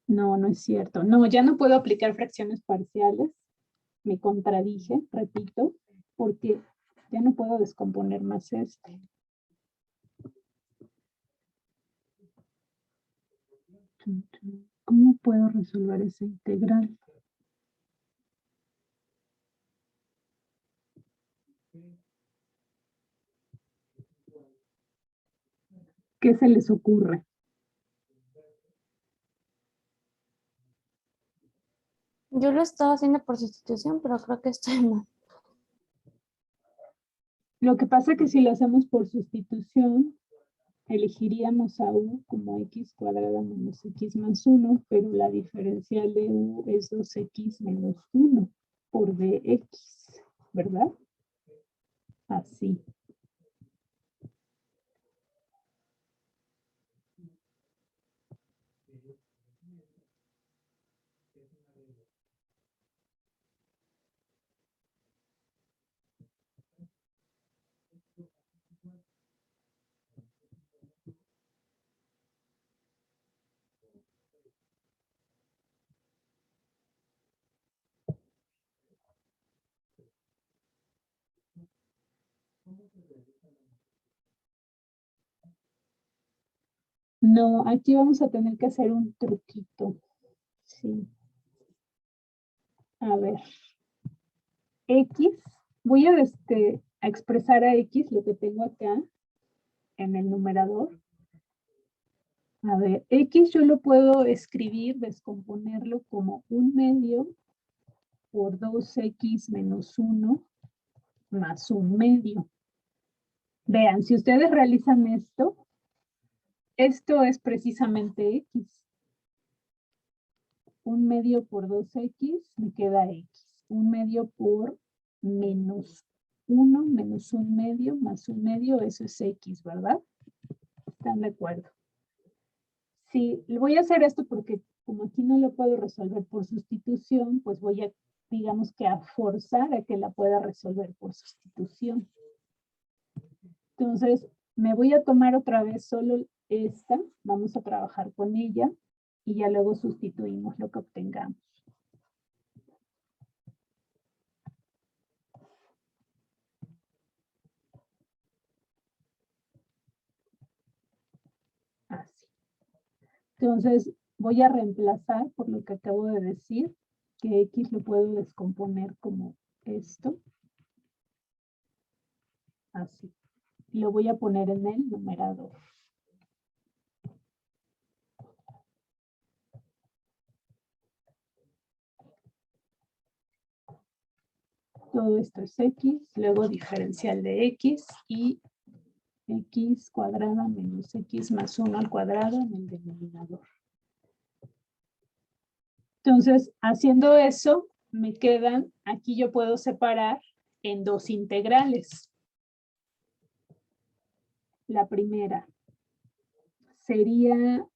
No, no es cierto. No, ya no puedo aplicar fracciones parciales. Me contradije, repito, porque ya no puedo descomponer más este. ¿Cómo puedo resolver esa integral? ¿Qué se les ocurre? Yo lo estaba haciendo por sustitución, pero creo que estoy mal. Lo que pasa es que si lo hacemos por sustitución, elegiríamos a u como x cuadrada menos x más 1, pero la diferencial de u es 2x menos 1 por dx, ¿verdad? Así. No, aquí vamos a tener que hacer un truquito. Sí. A ver. X, voy a expresar a X lo que tengo acá en el numerador. A ver, X yo lo puedo escribir, descomponerlo como 1/2 por 2x menos 1 más 1/2. Vean, si ustedes realizan esto es precisamente X. 1/2 por 2x me queda X. 1/2 por menos 1 menos 1/2 más 1/2, eso es X, ¿verdad? ¿Están de acuerdo? Sí, voy a hacer esto porque como aquí no lo puedo resolver por sustitución, pues voy a, digamos que a forzar a que la pueda resolver por sustitución. Entonces, me voy a tomar otra vez solo esta, vamos a trabajar con ella y ya luego sustituimos lo que obtengamos. Así. Entonces, voy a reemplazar por lo que acabo de decir, que X lo puedo descomponer como esto. Así. Y lo voy a poner en el numerador. Todo esto es X, luego diferencial de X y X cuadrada menos X más 1 al cuadrado en el denominador. Entonces, haciendo eso, me quedan, aquí yo puedo separar en dos integrales. La primera sería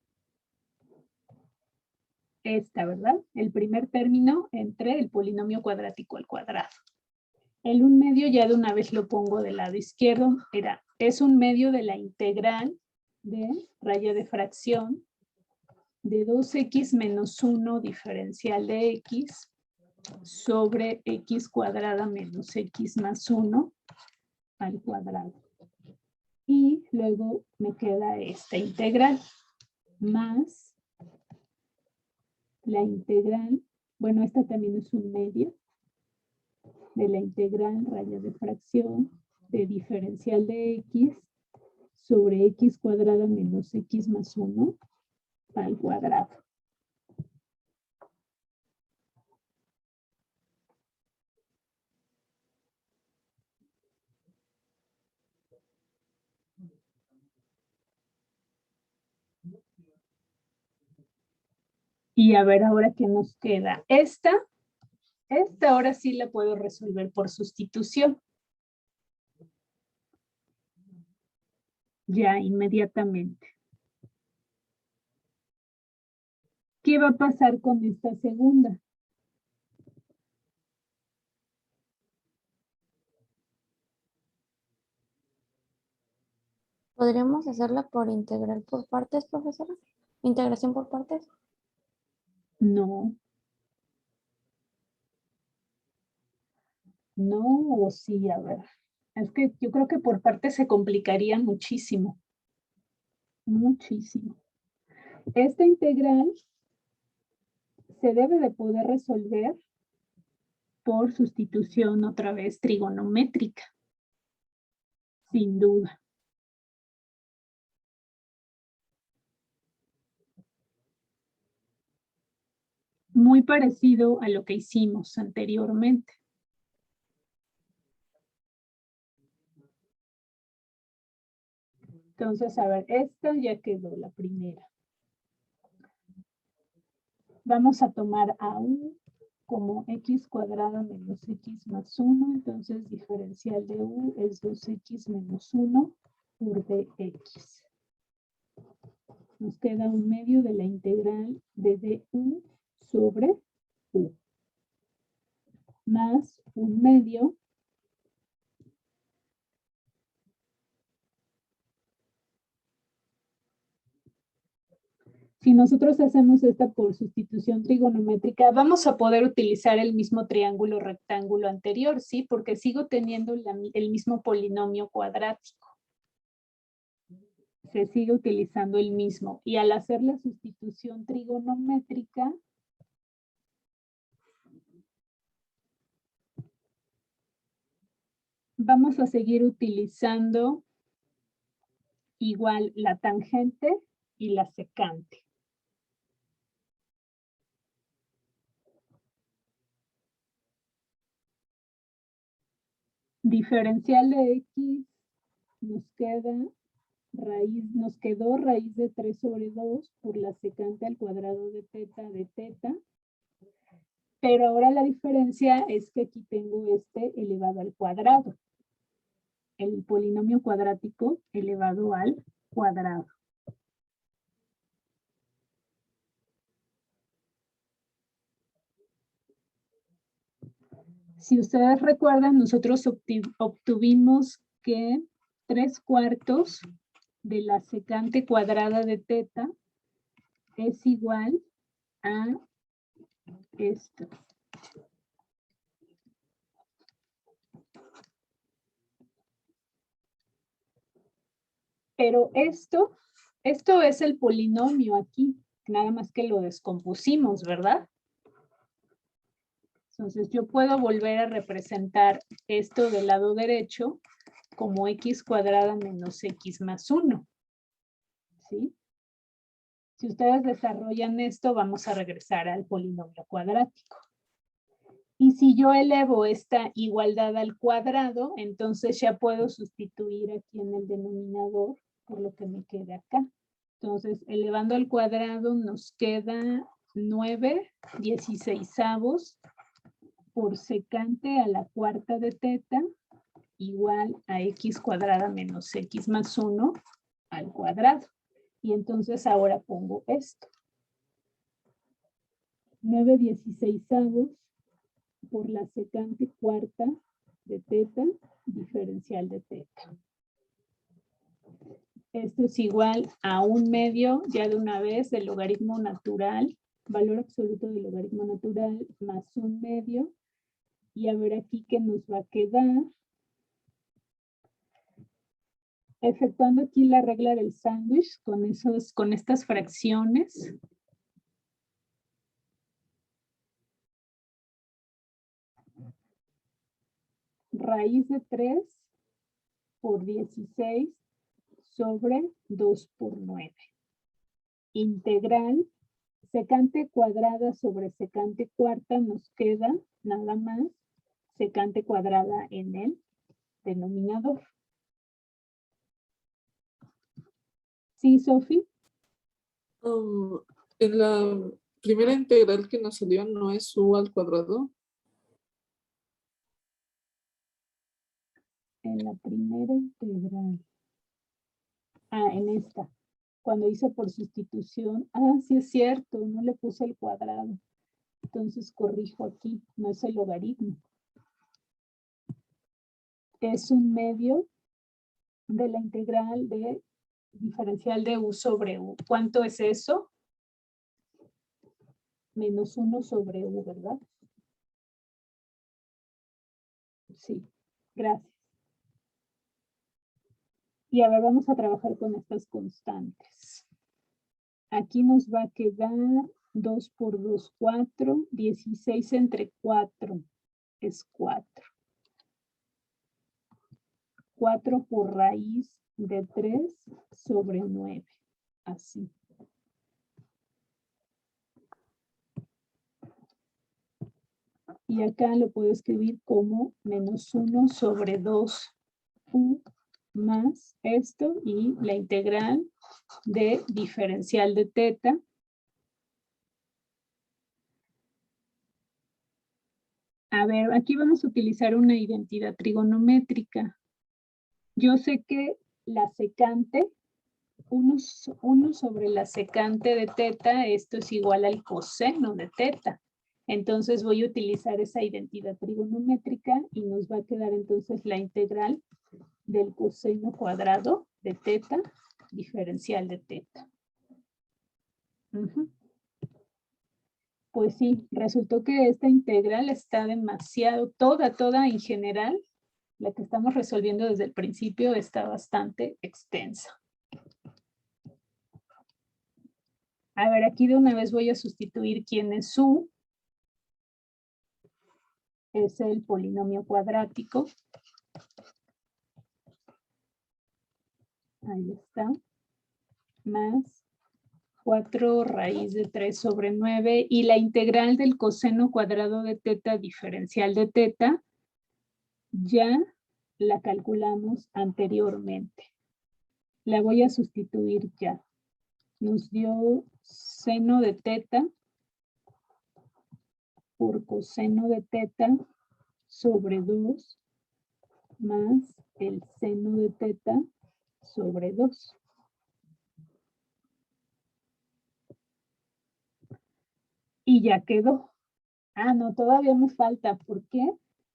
esta, ¿verdad? El primer término entre el polinomio cuadrático al cuadrado. El 1/2 ya de una vez lo pongo del lado izquierdo. Es 1/2 de la integral de raya de fracción de 2x menos 1 diferencial de x sobre x cuadrada menos x más 1 al cuadrado. Y luego me queda esta integral más la integral, bueno, esta también es 1/2 de la integral raya de fracción de diferencial de x sobre x cuadrada menos x más 1 al cuadrado. Y a ver ahora qué nos queda. Esta ahora sí la puedo resolver por sustitución. Ya inmediatamente. ¿Qué va a pasar con esta segunda? ¿Podríamos hacerla por integral por partes, profesora? ¿Integración por partes? No. No, o sí, a ver. Es que yo creo que por partes se complicaría muchísimo. Muchísimo. Esta integral se debe de poder resolver por sustitución otra vez trigonométrica. Sin duda. muy parecido a lo que hicimos anteriormente. Entonces, a ver, esta ya quedó la primera. Vamos a tomar a u como x cuadrada menos x más 1. Entonces, diferencial de u es 2x menos 1 por dx. Nos queda un medio de la integral de du sobre u. Más un medio si nosotros hacemos esta por sustitución trigonométrica, vamos a poder utilizar el mismo triángulo rectángulo anterior, ¿sí? Porque sigo teniendo el mismo polinomio cuadrático. Se sigue utilizando el mismo. Y al hacer la sustitución trigonométrica, vamos a seguir utilizando igual la tangente y la secante. Diferencial de x nos quedó raíz de 3 sobre 2 por la secante al cuadrado de teta. Pero ahora la diferencia es que aquí tengo este elevado al cuadrado. El polinomio cuadrático elevado al cuadrado. Si ustedes recuerdan, nosotros obtuvimos que 3/4 de la secante cuadrada de teta es igual a esto. Pero esto es el polinomio aquí, nada más que lo descompusimos, ¿verdad? Entonces yo puedo volver a representar esto del lado derecho como x cuadrada menos x más 1. ¿Sí? Si ustedes desarrollan esto, vamos a regresar al polinomio cuadrático. Y si yo elevo esta igualdad al cuadrado, entonces ya puedo sustituir aquí en el denominador por lo que me queda acá. Entonces, elevando al cuadrado nos queda 9/16 por secante a la cuarta de teta igual a x cuadrada menos x más 1 al cuadrado. Y entonces ahora pongo esto. 9/16 por la secante cuarta de teta, diferencial de teta. Esto es igual a un medio, ya de una vez, del logaritmo natural, valor absoluto del logaritmo natural, más un medio. Y a ver aquí qué nos va a quedar. Efectuando aquí la regla del sándwich con estas fracciones. Raíz de 3 por 16 sobre 2 por 9. Integral, secante cuadrada sobre secante cuarta nos queda nada más secante cuadrada en el denominador. ¿Sí, Sofi? En la primera integral que nos salió no es u al cuadrado. En la primera integral. En esta. Cuando hice por sustitución. Sí es cierto, no le puse el cuadrado. Entonces corrijo aquí, no es el logaritmo. Es un medio de la integral de diferencial de u sobre u. ¿Cuánto es eso? Menos 1 sobre u, ¿verdad? Sí, gracias. Y a ver, vamos a trabajar con estas constantes. Aquí nos va a quedar 2 por 2, 4. 16 entre 4 es 4. 4 por raíz de 3 sobre 9. Así. Y acá lo puedo escribir como menos 1 sobre 2u más esto y la integral de diferencial de teta. A ver, aquí vamos a utilizar una identidad trigonométrica. Yo sé que la secante, 1 sobre la secante de teta, esto es igual al coseno de teta. Entonces voy a utilizar esa identidad trigonométrica y nos va a quedar entonces la integral del coseno cuadrado de teta, diferencial de teta. Pues sí, resultó que esta integral está demasiado, toda en general, la que estamos resolviendo desde el principio está bastante extensa. A ver, aquí de una vez voy a sustituir quién es u. Es el polinomio cuadrático. Ahí está. Más 4 raíz de 3 sobre 9. Y la integral del coseno cuadrado de teta diferencial de teta ya la calculamos anteriormente. La voy a sustituir ya. Nos dio seno de teta por coseno de teta sobre 2 más el seno de teta sobre 2. Y ya quedó. Ah, no, todavía me falta. ¿Por qué?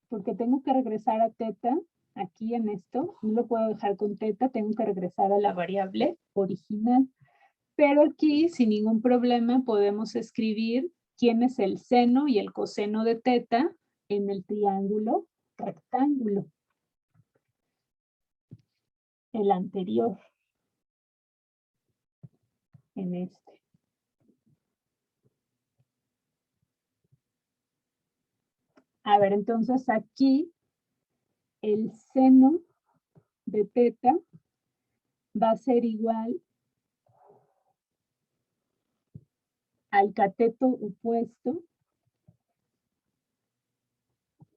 Porque tengo que regresar a teta aquí en esto. No lo puedo dejar con teta, tengo que regresar a la variable original. Pero aquí, sin ningún problema, podemos escribir quién es el seno y el coseno de teta en el triángulo rectángulo. El anterior. En este. A ver, entonces aquí el seno de teta va a ser igual al cateto opuesto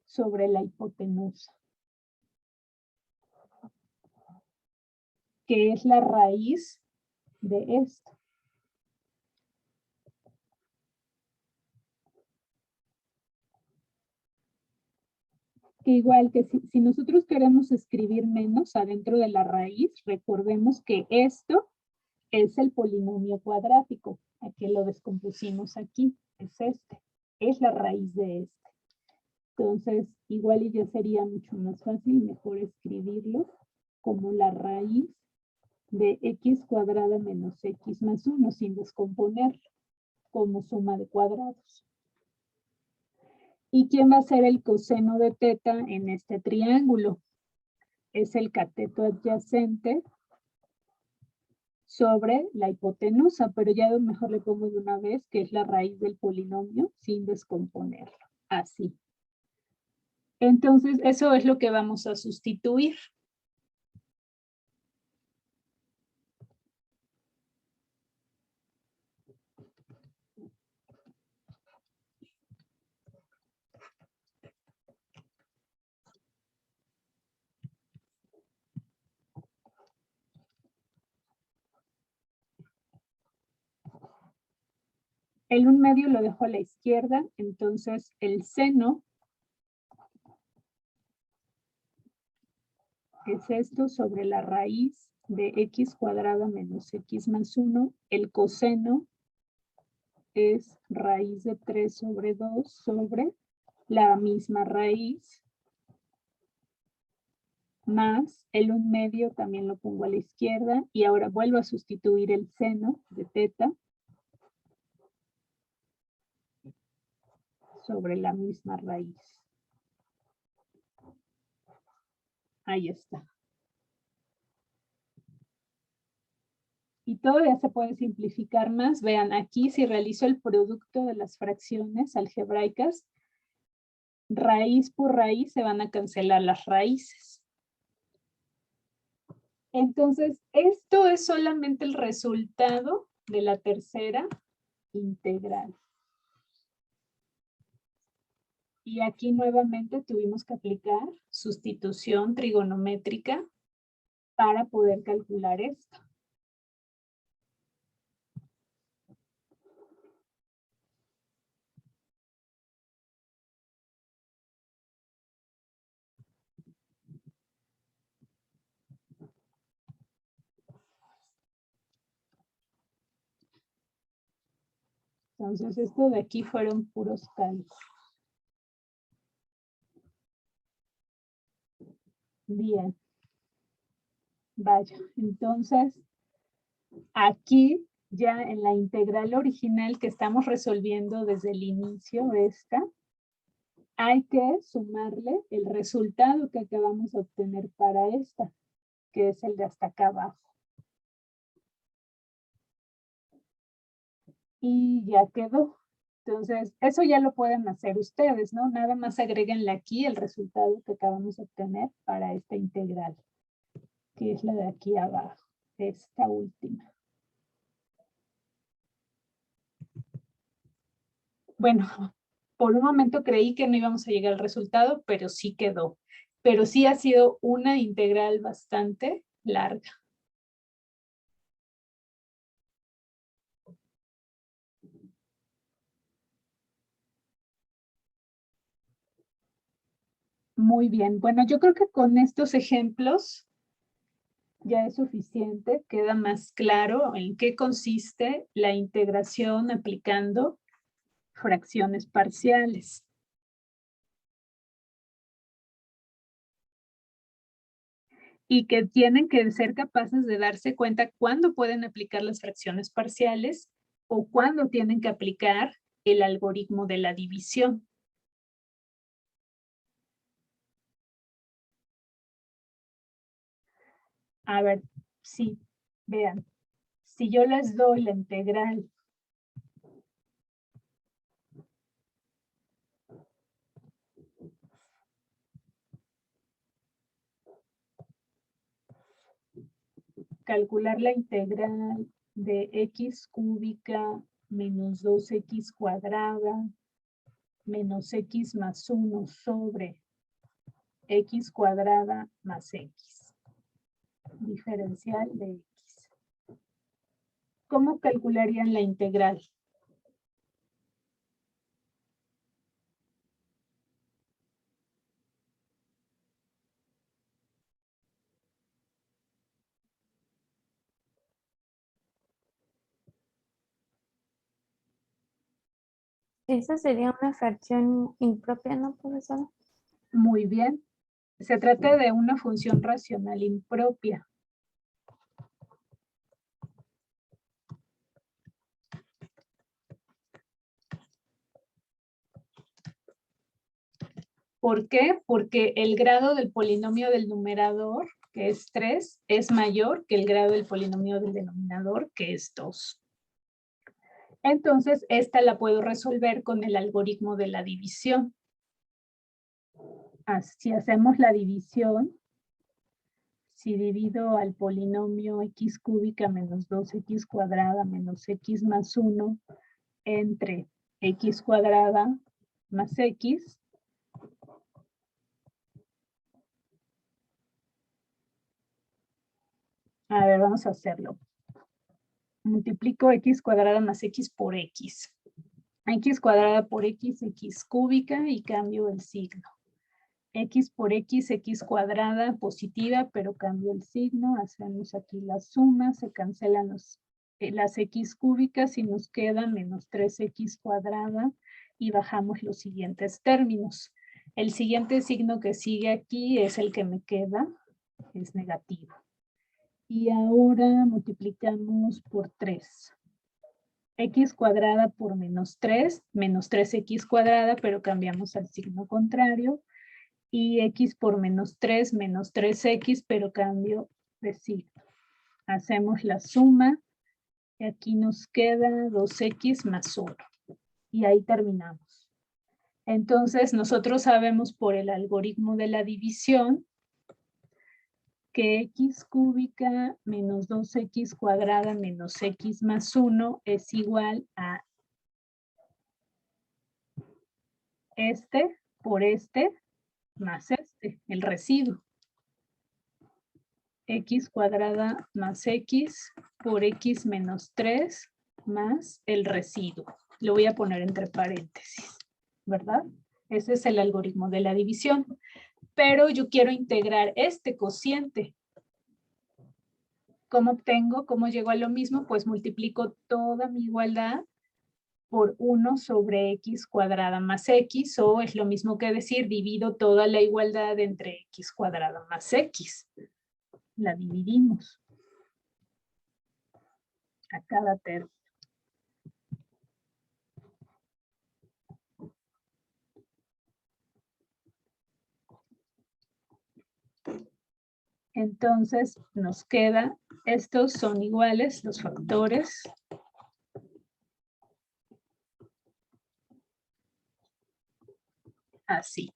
sobre la hipotenusa, que es la raíz de esto. Que igual que si nosotros queremos escribir menos adentro de la raíz, recordemos que esto es el polinomio cuadrático. Aquí lo descompusimos aquí, es este. Es la raíz de este. Entonces, igual y ya sería mucho más fácil, mejor escribirlo como la raíz de x cuadrada menos x más 1, sin descomponerlo, como suma de cuadrados. ¿Y quién va a ser el coseno de teta en este triángulo? Es el cateto adyacente sobre la hipotenusa, pero ya mejor le pongo de una vez que es la raíz del polinomio sin descomponerlo. Así. Entonces, eso es lo que vamos a sustituir. El 1/2 lo dejo a la izquierda, entonces el seno es esto sobre la raíz de x cuadrada menos x más 1. El coseno es raíz de 3 sobre 2 sobre la misma raíz más el 1/2 también lo pongo a la izquierda y ahora vuelvo a sustituir el seno de teta sobre la misma raíz. Ahí está. Y todavía se puede simplificar más. Vean, aquí si realizo el producto de las fracciones algebraicas, raíz por raíz se van a cancelar las raíces. Entonces, esto es solamente el resultado de la tercera integral. Y aquí nuevamente tuvimos que aplicar sustitución trigonométrica para poder calcular esto. Entonces, esto de aquí fueron puros cálculos. Bien. Vaya, entonces, aquí ya en la integral original que estamos resolviendo desde el inicio, esta, hay que sumarle el resultado que acabamos de obtener para esta, que es el de hasta acá abajo. Y ya quedó. Entonces, eso ya lo pueden hacer ustedes, ¿no? Nada más agréguenle aquí el resultado que acabamos de obtener para esta integral, que es la de aquí abajo, esta última. Bueno, por un momento creí que no íbamos a llegar al resultado, pero sí quedó. Pero sí ha sido una integral bastante larga. Muy bien. Bueno, yo creo que con estos ejemplos ya es suficiente. Queda más claro en qué consiste la integración aplicando fracciones parciales. Y que tienen que ser capaces de darse cuenta cuándo pueden aplicar las fracciones parciales o cuándo tienen que aplicar el algoritmo de la división. A ver, sí, vean. Si yo les doy la integral calcular la integral de x cúbica menos 2x cuadrada menos x más 1 sobre x cuadrada más x. Diferencial de x. ¿Cómo calcularían la integral? Esa sería una fracción impropia, ¿no, profesora? Muy bien. Se trata de una función racional impropia. ¿Por qué? Porque el grado del polinomio del numerador, que es 3, es mayor que el grado del polinomio del denominador, que es 2. Entonces, esta la puedo resolver con el algoritmo de la división. Si hacemos la división, si divido al polinomio x cúbica menos 2x cuadrada menos x más 1 entre x cuadrada más x, a ver, vamos a hacerlo. Multiplico x cuadrada más x por x. X cuadrada por x, x cúbica y cambio el signo. X por x, x cuadrada positiva, pero cambio el signo. Hacemos aquí la suma, se cancelan las x cúbicas y nos queda menos 3x cuadrada y bajamos los siguientes términos. El siguiente signo que sigue aquí es el que me queda, es negativo. Y ahora multiplicamos por 3. X cuadrada por menos 3, menos 3x cuadrada, pero cambiamos al signo contrario. Y x por menos 3, menos 3x, pero cambio de signo. Hacemos la suma. Y aquí nos queda 2x más 1. Y ahí terminamos. Entonces, nosotros sabemos por el algoritmo de la división que x cúbica menos 2x cuadrada menos x más 1 es igual a este por este más este, el residuo. X cuadrada más X por X menos 3 más el residuo. Lo voy a poner entre paréntesis, ¿verdad? Ese es el algoritmo de la división. Pero yo quiero integrar este cociente. ¿Cómo obtengo? ¿Cómo llego a lo mismo? Pues multiplico toda mi igualdad por 1 sobre X cuadrada más X, o es lo mismo que decir, divido toda la igualdad entre X cuadrada más X. La dividimos a cada término. Entonces nos queda, estos son iguales, los factores. Así.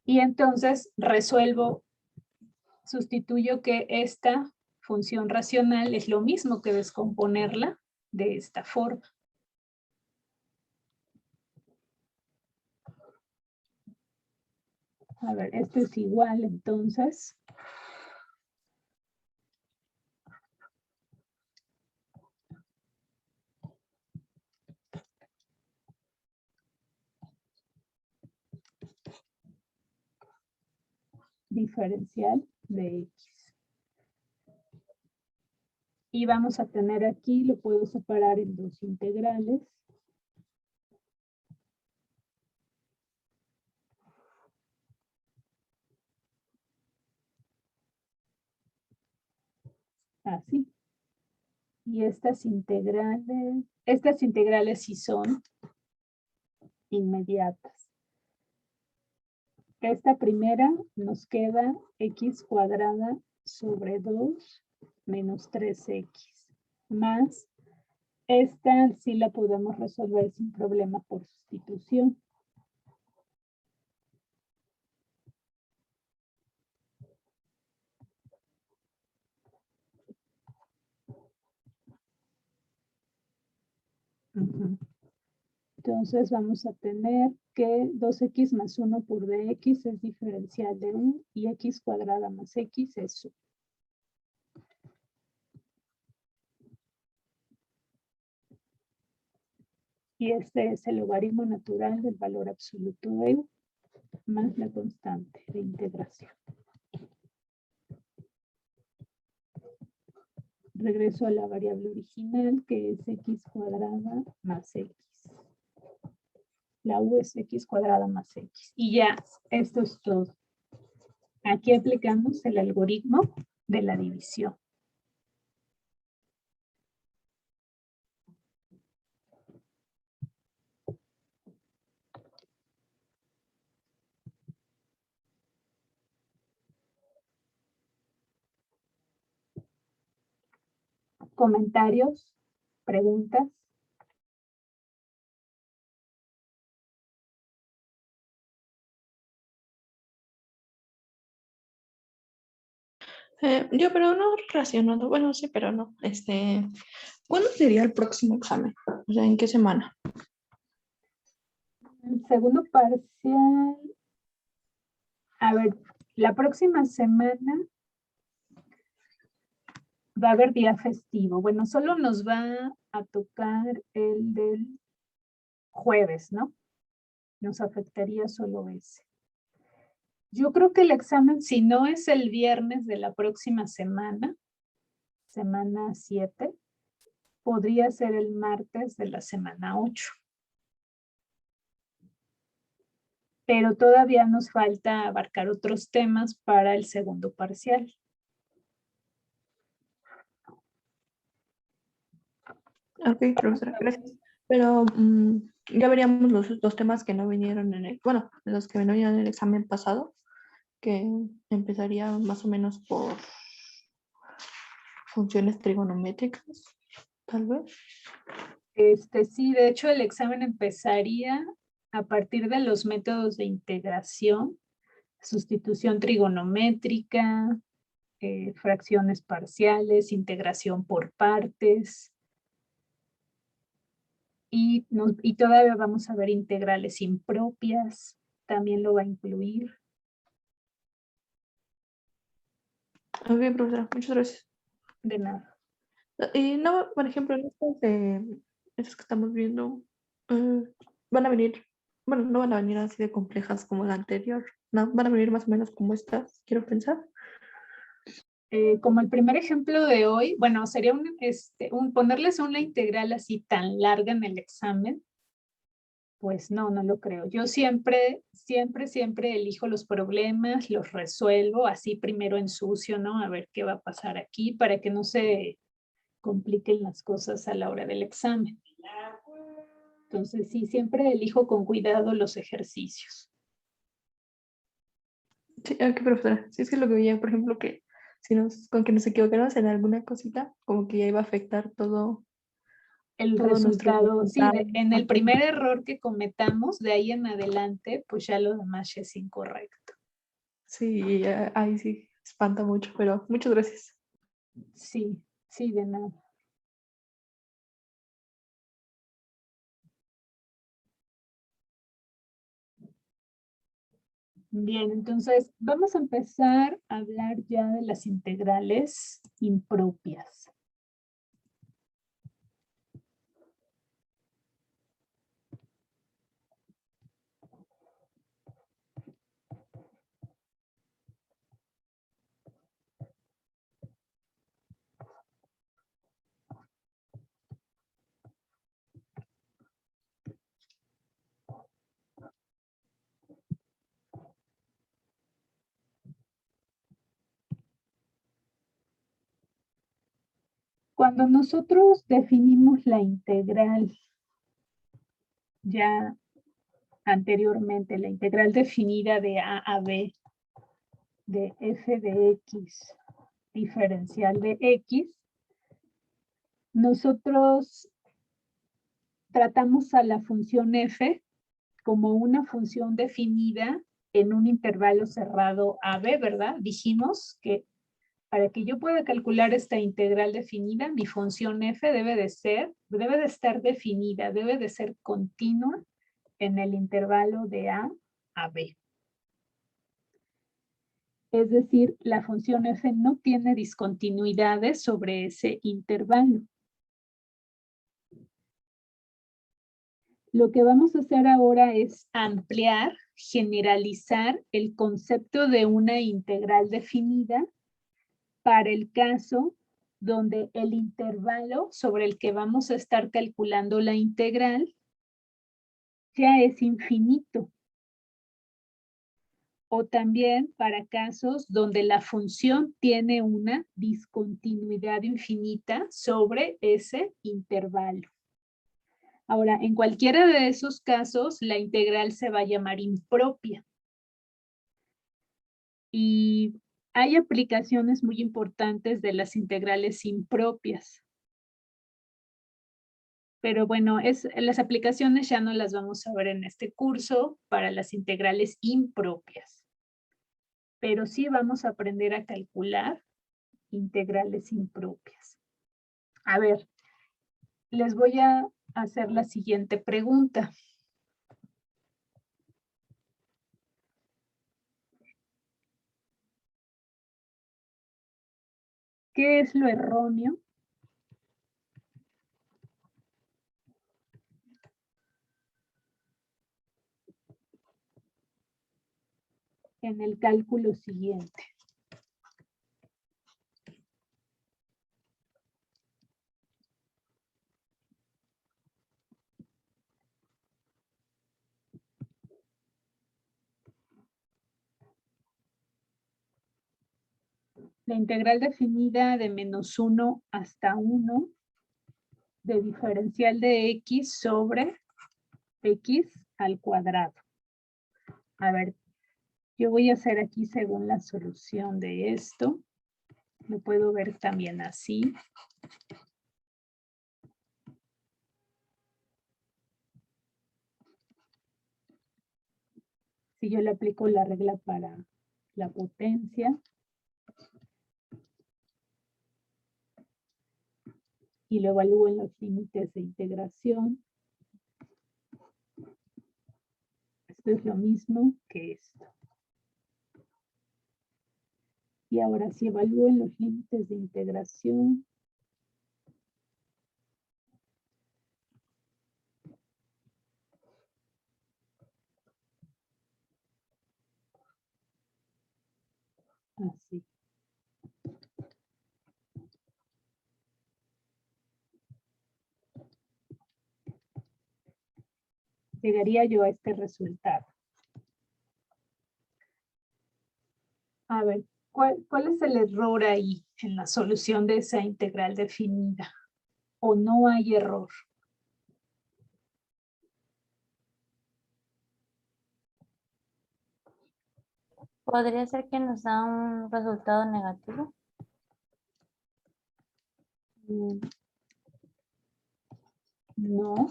Y entonces resuelvo, sustituyo que esta función racional es lo mismo que descomponerla de esta forma. A ver, esto es igual entonces. Diferencial de X. Y vamos a tener aquí, lo puedo separar en dos integrales. Así. Y estas integrales sí son inmediatas. Esta primera nos queda X cuadrada sobre 2 menos 3X. Más esta sí la podemos resolver sin problema por sustitución. Entonces vamos a tener que 2x más 1 por dx es diferencial de 1 y x cuadrada más x es 1. Y este es el logaritmo natural del valor absoluto de u más la constante de integración. Regreso a la variable original que es x cuadrada más x. La u es x cuadrada más x. Y ya, esto es todo. Aquí aplicamos el algoritmo de la división. ¿Comentarios? ¿Preguntas? Yo, pero no relacionado. Bueno, sí, pero no. ¿Cuándo sería el próximo examen? O sea, ¿en qué semana? El segundo parcial. A ver, la próxima semana va a haber día festivo. Bueno, solo nos va a tocar el del jueves, ¿no? Nos afectaría solo ese. Yo creo que el examen, si no es el viernes de la próxima semana, semana 7, podría ser el martes de la semana 8. Pero todavía nos falta abarcar otros temas para el segundo parcial. Ok, profesora, gracias. Pero ya veríamos los dos temas que no vinieron bueno, los que no vinieron en el examen pasado, que empezaría más o menos por funciones trigonométricas, tal vez. Sí, de hecho el examen empezaría a partir de los métodos de integración, sustitución trigonométrica, fracciones parciales, integración por partes. Y todavía vamos a ver integrales impropias. también lo va a incluir. Ok, profesora, muchas gracias. De nada. Y no, por ejemplo, en estas que estamos viendo, van a venir, bueno, no van a venir así de complejas como la anterior, no, van a venir más o menos como estas, quiero pensar. Como el primer ejemplo de hoy, bueno, sería ponerles una integral así tan larga en el examen, pues no lo creo. Yo siempre elijo los problemas, los resuelvo así primero en sucio, ¿no? A ver qué va a pasar aquí para que no se compliquen las cosas a la hora del examen. Entonces, sí, siempre elijo con cuidado los ejercicios. Sí, ok, profesora. Sí, es que lo que veía, por ejemplo, que con que nos equivocáramos en alguna cosita, como que ya iba a afectar todo nuestro Resultado, sí, resultado. en el Ok. primer error que cometamos, de ahí en adelante, pues ya lo demás ya es incorrecto. Sí, ahí sí, espanta mucho, pero muchas gracias. Sí, de nada. Bien, entonces vamos a empezar a hablar ya de las integrales impropias. Cuando nosotros definimos la integral ya anteriormente, la integral definida de a a b de f de x diferencial de x, nosotros tratamos a la función f como una función definida en un intervalo cerrado AB, ¿verdad? Dijimos que para que yo pueda calcular esta integral definida, mi función f debe de estar definida, debe de ser continua en el intervalo de A a B. Es decir, la función f no tiene discontinuidades sobre ese intervalo. Lo que vamos a hacer ahora es ampliar, generalizar el concepto de una integral definida para el caso donde el intervalo sobre el que vamos a estar calculando la integral ya es infinito. O también para casos donde la función tiene una discontinuidad infinita sobre ese intervalo. Ahora, en cualquiera de esos casos, la integral se va a llamar impropia. Y hay aplicaciones muy importantes de las integrales impropias. Pero bueno, las aplicaciones ya no las vamos a ver en este curso para las integrales impropias. Pero sí vamos a aprender a calcular integrales impropias. A ver, les voy a hacer la siguiente pregunta. ¿Qué es lo erróneo en el cálculo siguiente? La integral definida de -1 hasta 1 de diferencial de x sobre x al cuadrado. A ver, yo voy a hacer aquí según la solución de esto. Lo puedo ver también así. Si yo le aplico la regla para la potencia y lo evalúo en los límites de integración, Esto es lo mismo que esto. Y ahora si evalúen los límites de integración. Así. Llegaría yo a este resultado. A ver, ¿cuál es el error ahí en la solución de esa integral definida? ¿O no hay error? Podría ser que nos da un resultado negativo. No.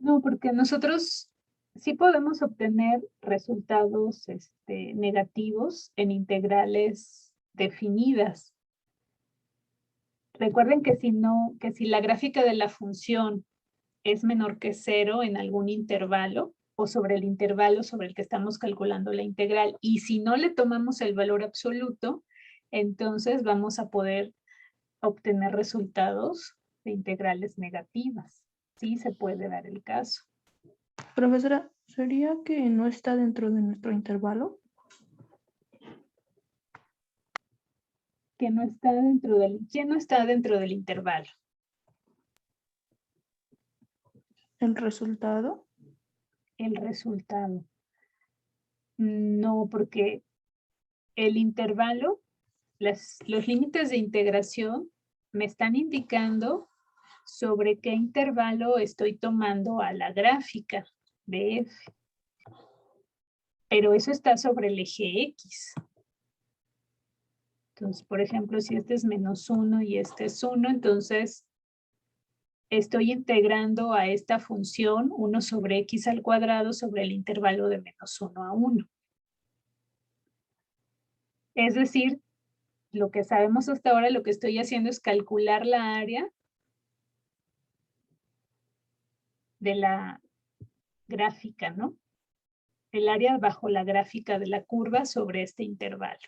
No, porque nosotros sí podemos obtener resultados negativos en integrales definidas. Recuerden que si la gráfica de la función es menor que 0 en algún intervalo o sobre el intervalo sobre el que estamos calculando la integral, y si no le tomamos el valor absoluto, entonces vamos a poder obtener resultados de integrales negativas. Sí se puede dar el caso. Profesora, ¿sería que no está dentro de nuestro intervalo? ¿Quién no está dentro del intervalo? ¿El resultado? El resultado. No, porque el intervalo, los límites de integración me están indicando sobre qué intervalo estoy tomando a la gráfica de f. Pero eso está sobre el eje X. Entonces, por ejemplo, si este es -1 y este es 1, entonces estoy integrando a esta función 1 sobre x al cuadrado sobre el intervalo de -1 a 1. Es decir, lo que sabemos hasta ahora, lo que estoy haciendo es calcular la área de la gráfica, ¿no? El área bajo la gráfica de la curva sobre este intervalo.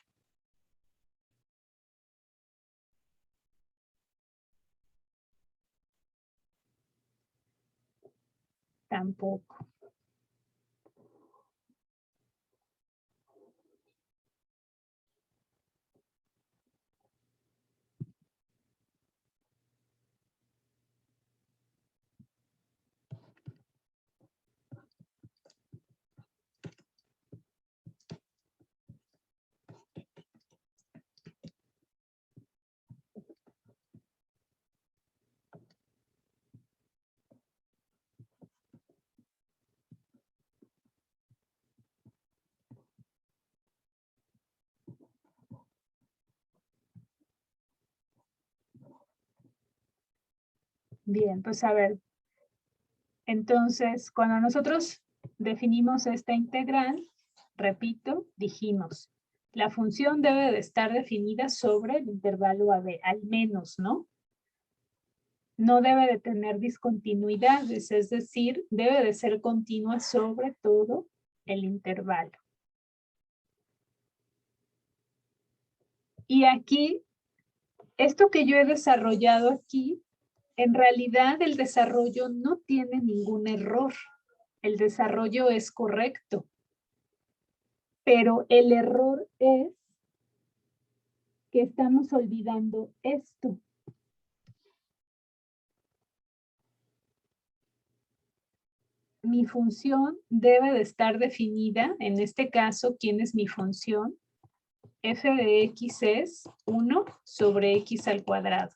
Tampoco. Bien, pues a ver. Entonces, cuando nosotros definimos esta integral, repito, dijimos, la función debe de estar definida sobre el intervalo AB, al menos, ¿no? No debe de tener discontinuidades, es decir, debe de ser continua sobre todo el intervalo. Y aquí, esto que yo he desarrollado aquí, en realidad el desarrollo no tiene ningún error. El desarrollo es correcto. Pero el error es que estamos olvidando esto. Mi función debe de estar definida, en este caso, ¿quién es mi función? F de X es 1 sobre X al cuadrado.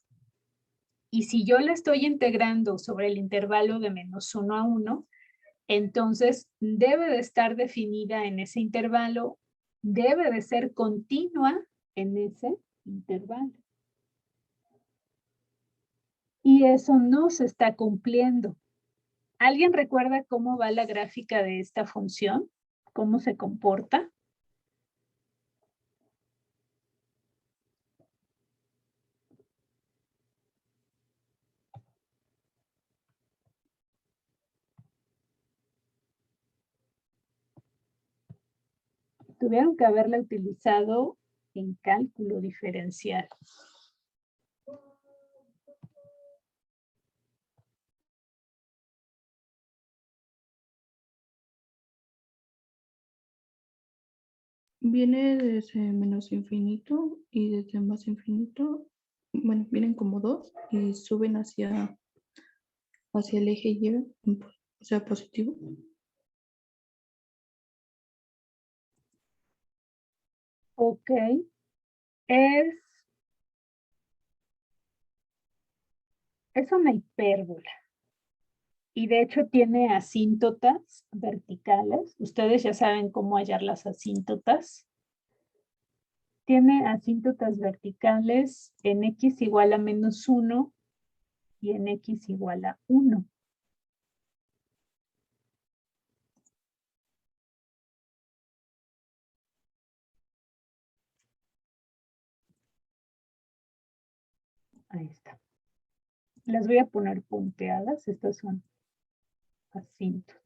Y si yo la estoy integrando sobre el intervalo de -1 a 1, entonces debe de estar definida en ese intervalo, debe de ser continua en ese intervalo. Y eso no se está cumpliendo. ¿Alguien recuerda cómo va la gráfica de esta función? ¿Cómo se comporta? Tuvieron que haberla utilizado en cálculo diferencial. Viene desde menos infinito y desde más infinito. Bueno, vienen como dos y suben hacia el eje Y, o sea, positivo. Ok. Es una hipérbola. Y de hecho tiene asíntotas verticales. Ustedes ya saben cómo hallar las asíntotas. Tiene asíntotas verticales en x igual a -1 y en x igual a 1. Ahí está. Las voy a poner punteadas. Estas son asíntotas.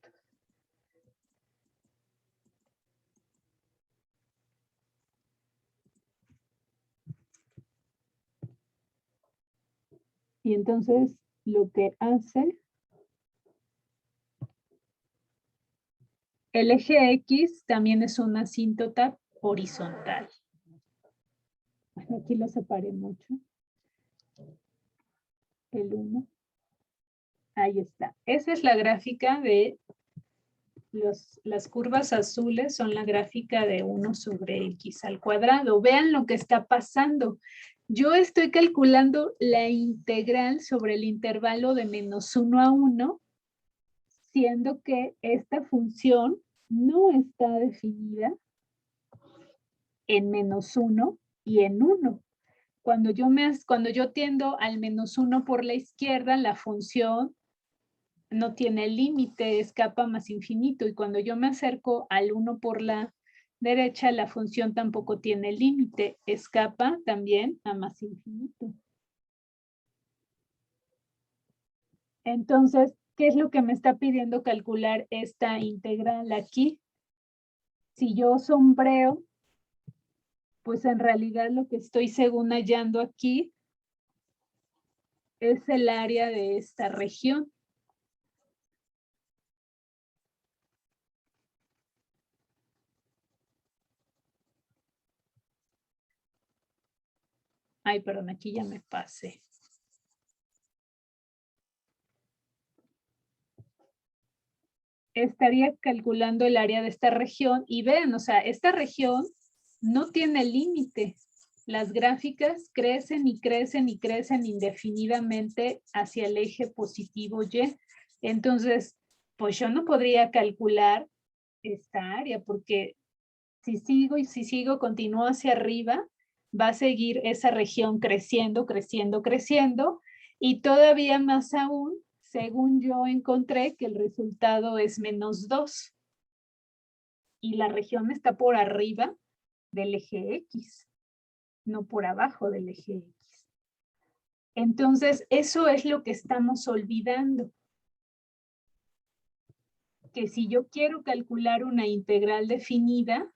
Y entonces lo que hace el eje X también es una asíntota horizontal. Bueno, aquí lo separé mucho. El 1. Ahí está. Esa es la gráfica de las curvas azules, son la gráfica de 1 sobre x al cuadrado. Vean lo que está pasando. Yo estoy calculando la integral sobre el intervalo de -1 a 1, siendo que esta función no está definida en -1 y en 1. Cuando yo tiendo al -1 por la izquierda, la función no tiene límite, escapa más infinito. Y cuando yo me acerco al 1 por la derecha, la función tampoco tiene límite, escapa también a más infinito. Entonces, ¿qué es lo que me está pidiendo calcular esta integral aquí? Si yo sombreo, pues en realidad lo que estoy según hallando aquí es el área de esta región. Ay, perdón, aquí ya me pasé. Estaría calculando el área de esta región y vean, o sea, esta región no tiene límite. Las gráficas crecen y crecen y crecen indefinidamente hacia el eje positivo Y. Entonces, pues yo no podría calcular esta área porque si sigo, continúo hacia arriba, va a seguir esa región creciendo, creciendo, creciendo y todavía más aún, según yo encontré que el resultado es -2 y la región está por arriba del eje X, no por abajo del eje X. Entonces, eso es lo que estamos olvidando. Que si yo quiero calcular una integral definida,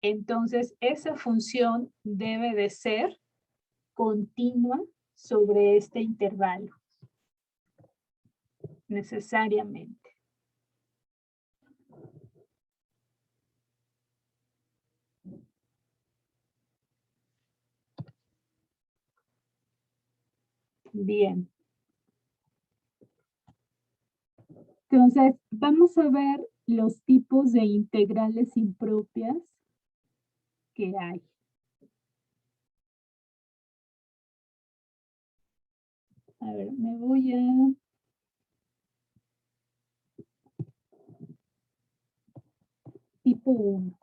entonces esa función debe de ser continua sobre este intervalo. Necesariamente. Bien. Entonces, vamos a ver los tipos de integrales impropias que hay. A ver, me voy a... Tipo 1.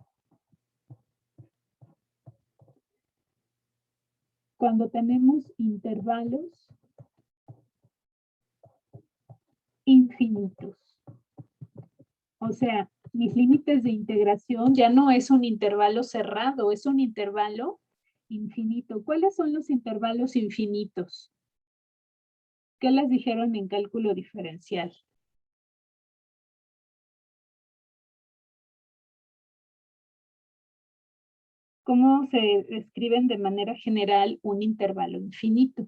Cuando tenemos intervalos infinitos. O sea, mis límites de integración ya no es un intervalo cerrado, es un intervalo infinito. ¿Cuáles son los intervalos infinitos? ¿Qué les dijeron en cálculo diferencial? ¿Cómo se describen de manera general un intervalo infinito?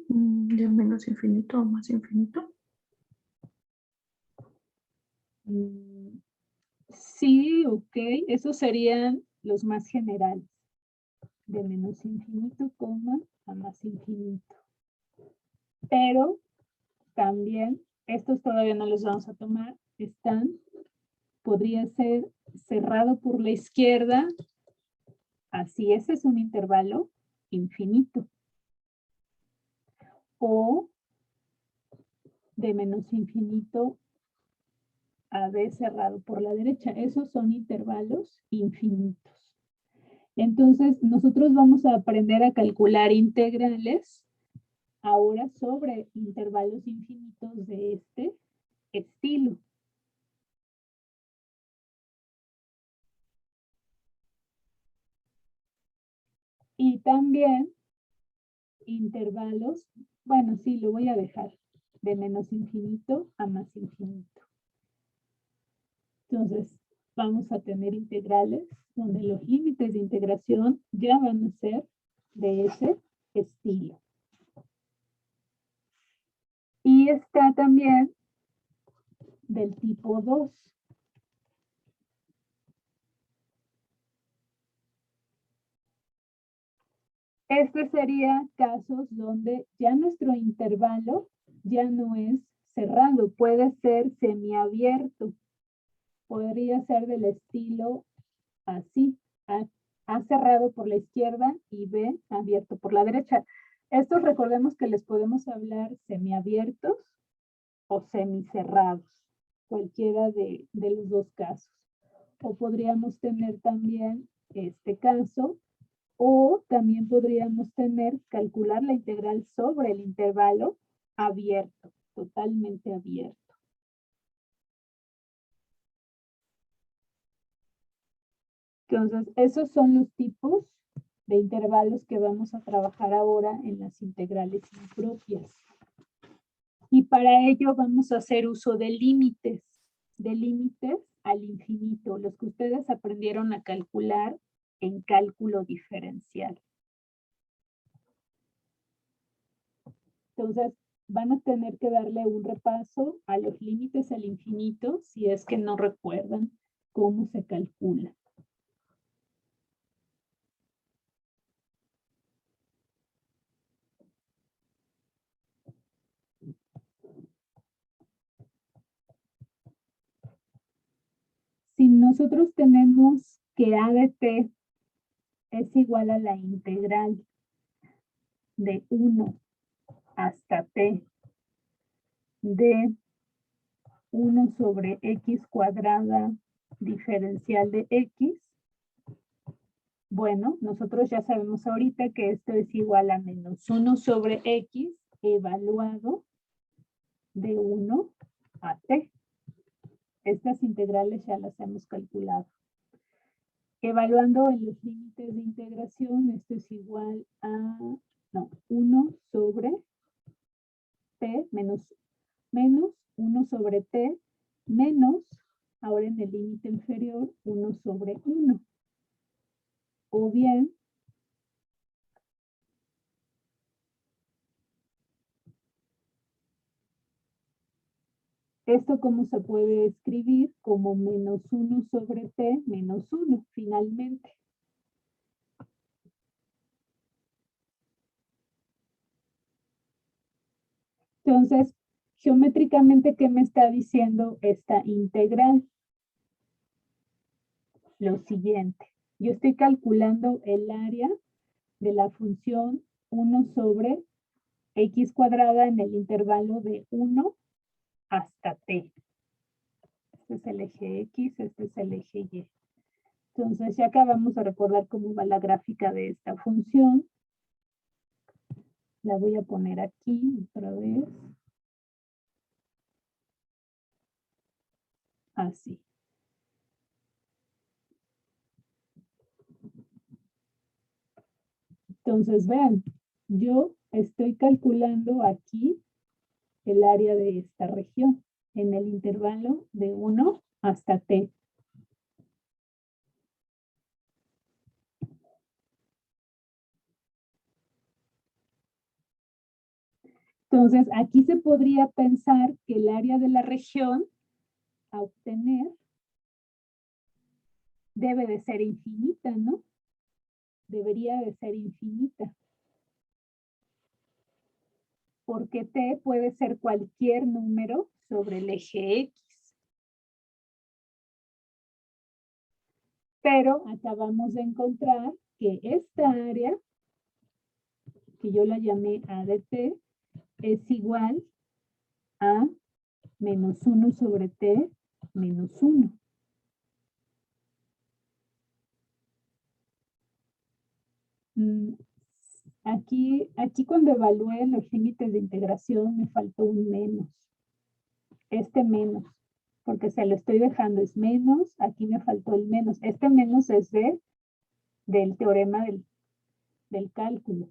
De menos infinito a más infinito. Sí, ok. Esos serían los más generales. De menos infinito, coma, a más infinito. Pero también, estos todavía no los vamos a tomar, podría ser cerrado por la izquierda, así ese es un intervalo infinito. O de menos infinito a b cerrado por la derecha. Esos son intervalos infinitos. Entonces, nosotros vamos a aprender a calcular integrales ahora sobre intervalos infinitos de este estilo. Y también intervalos, bueno, sí, lo voy a dejar, de menos infinito a más infinito. Entonces, vamos a tener integrales donde los límites de integración ya van a ser de ese estilo. Y está también del tipo 2. Este sería casos donde ya nuestro intervalo ya no es cerrado, puede ser semiabierto. Podría ser del estilo así, A cerrado por la izquierda y B abierto por la derecha. Estos recordemos que les podemos hablar semiabiertos o semicerrados, cualquiera de los dos casos. O podríamos tener también este caso, o también podríamos calcular la integral sobre el intervalo abierto, totalmente abierto. Entonces, esos son los tipos de intervalos que vamos a trabajar ahora en las integrales impropias. Y para ello vamos a hacer uso de límites al infinito, los que ustedes aprendieron a calcular en cálculo diferencial. Entonces, van a tener que darle un repaso a los límites al infinito si es que no recuerdan cómo se calcula. Si nosotros tenemos que a de t es igual a la integral de 1 hasta t de 1 sobre x cuadrada diferencial de x, bueno, nosotros ya sabemos ahorita que esto es igual a menos 1 sobre x evaluado de 1 a t. Estas integrales ya las hemos calculado. Evaluando en los límites de integración, esto es igual a 1 sobre t menos 1 sobre t menos, ahora en el límite inferior, 1 sobre 1. O bien, esto como se puede escribir como menos 1 sobre t menos 1, finalmente. Entonces, geométricamente, ¿qué me está diciendo esta integral? Lo siguiente. Yo estoy calculando el área de la función 1 sobre x cuadrada en el intervalo de 1 hasta t. Este es el eje X, este es el eje Y. Entonces, ya acabamos de recordar cómo va la gráfica de esta función. La voy a poner aquí otra vez. Así. Entonces, vean, yo estoy calculando aquí el área de esta región en el intervalo de 1 hasta t. Entonces, aquí se podría pensar que el área de la región a obtener debe de ser infinita, ¿no? Debería de ser infinita. Porque t puede ser cualquier número sobre el eje X. Pero acabamos de encontrar que esta área, que yo la llamé A de t, es igual a menos 1 sobre t menos 1. Aquí cuando evalué los límites de integración me faltó un menos. Este menos, porque se lo estoy dejando es menos, aquí me faltó el menos. Este menos es del teorema del cálculo.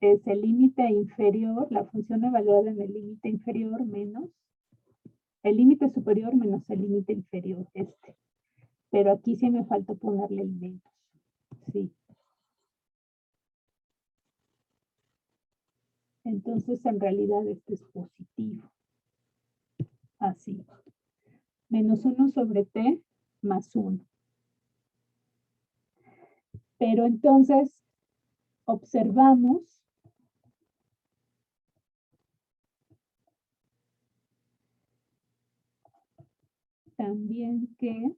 Es el límite inferior, la función evaluada en el límite inferior menos el límite superior menos el límite inferior, este. Pero aquí sí me faltó ponerle el menos. Sí. Entonces, en realidad, este es positivo. Así. Menos 1 sobre t más 1. Pero entonces, observamos también que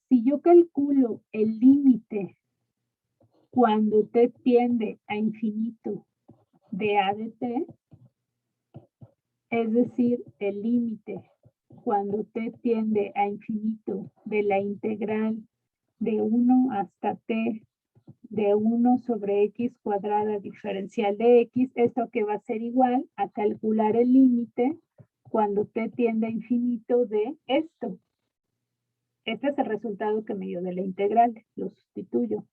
si yo calculo el límite cuando t tiende a infinito de a de t, es decir, el límite cuando t tiende a infinito de la integral de 1 hasta t de 1 sobre x cuadrada diferencial de x, esto que va a ser igual a calcular el límite cuando t tiende a infinito de esto. Este es el resultado que me dio de la integral, lo sustituyo.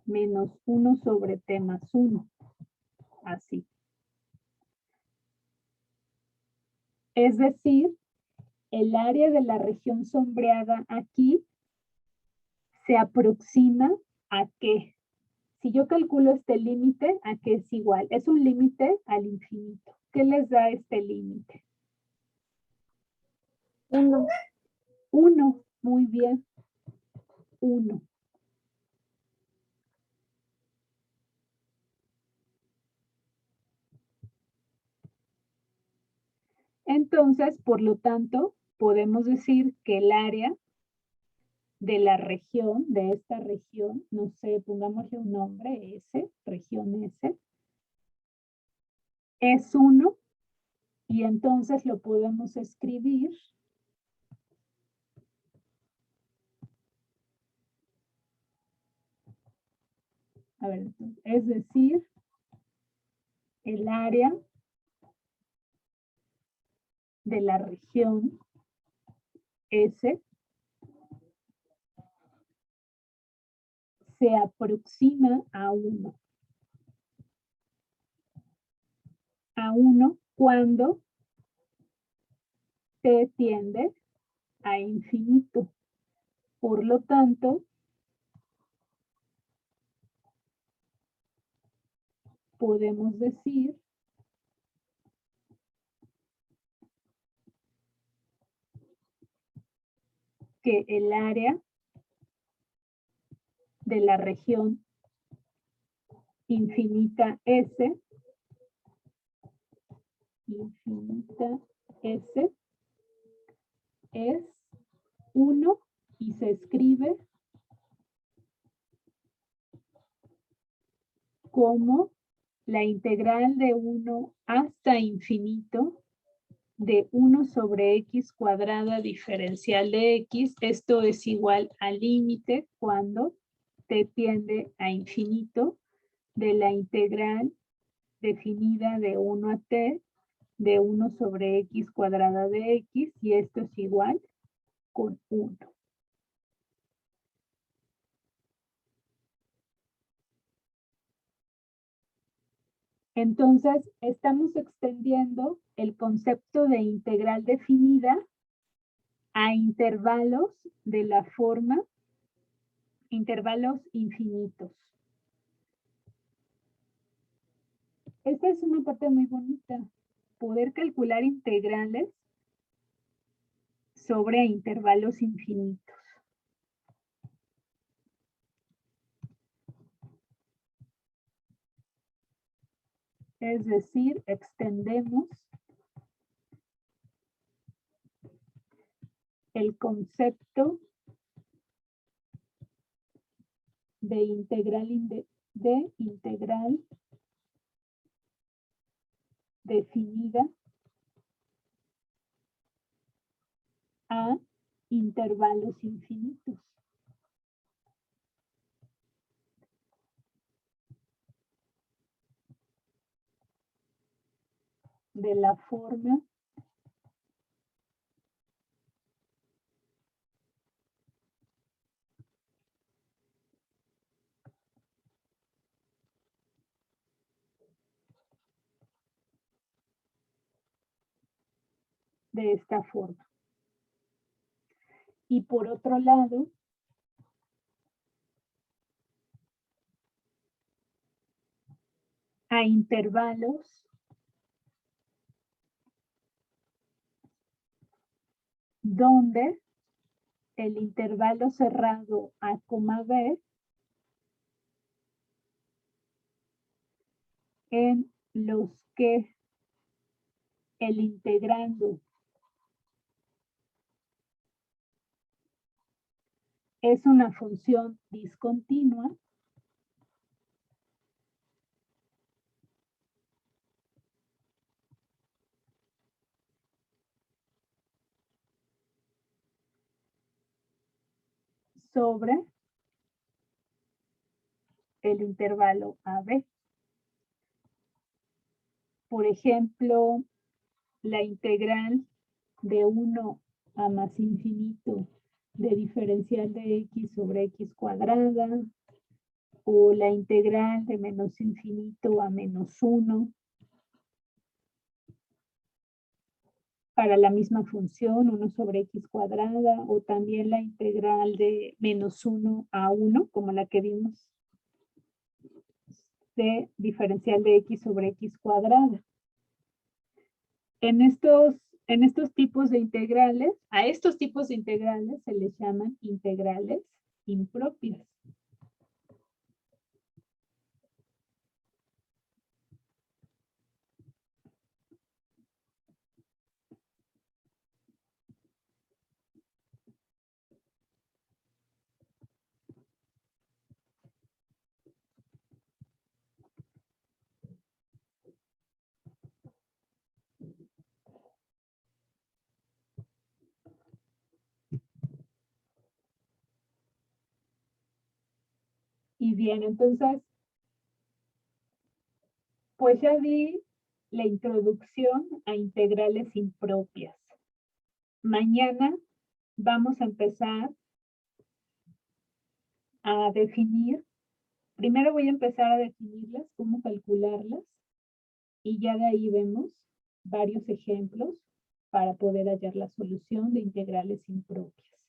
Menos 1 sobre t más 1. Así. Es decir, el área de la región sombreada aquí se aproxima a qué. Si yo calculo este límite, ¿a qué es igual? Es un límite al infinito. ¿Qué les da este límite? 1. 1. Muy bien. 1. Entonces, por lo tanto, podemos decir que el área de la región, de esta región, no sé, pongámosle un nombre, S, región S, es 1, y entonces lo podemos escribir a ver, es decir, el área de la región S se aproxima a 1. A 1 cuando t tiende a infinito. Por lo tanto, podemos decir que el área de la región infinita S, es 1 y se escribe como la integral de 1 hasta infinito de 1 sobre x cuadrada diferencial de x. Esto es igual al límite cuando t tiende a infinito de la integral definida de 1 a t de 1 sobre x cuadrada de x, y esto es igual con 1. Entonces, estamos extendiendo el concepto de integral definida a intervalos de la forma, intervalos infinitos. Esta es una parte muy bonita. Poder calcular integrales sobre intervalos infinitos. Es decir, extendemos el concepto de integral definida a intervalos infinitos. De la forma de esta forma. Y por otro lado, a intervalos donde el intervalo cerrado A, B en los que el integrando es una función discontinua, sobre el intervalo AB. Por ejemplo, la integral de 1 a más infinito de diferencial de x sobre x cuadrada, o la integral de menos infinito a menos 1 para la misma función, 1 sobre x cuadrada, o también la integral de menos 1 a 1, como la que vimos, de diferencial de x sobre x cuadrada. En estos tipos de integrales, a estos tipos de integrales se les llaman integrales impropias. Y bien, entonces, pues ya di la introducción a integrales impropias. Mañana vamos a empezar a definir, primero voy a empezar a definirlas, cómo calcularlas, y ya de ahí vemos varios ejemplos para poder hallar la solución de integrales impropias.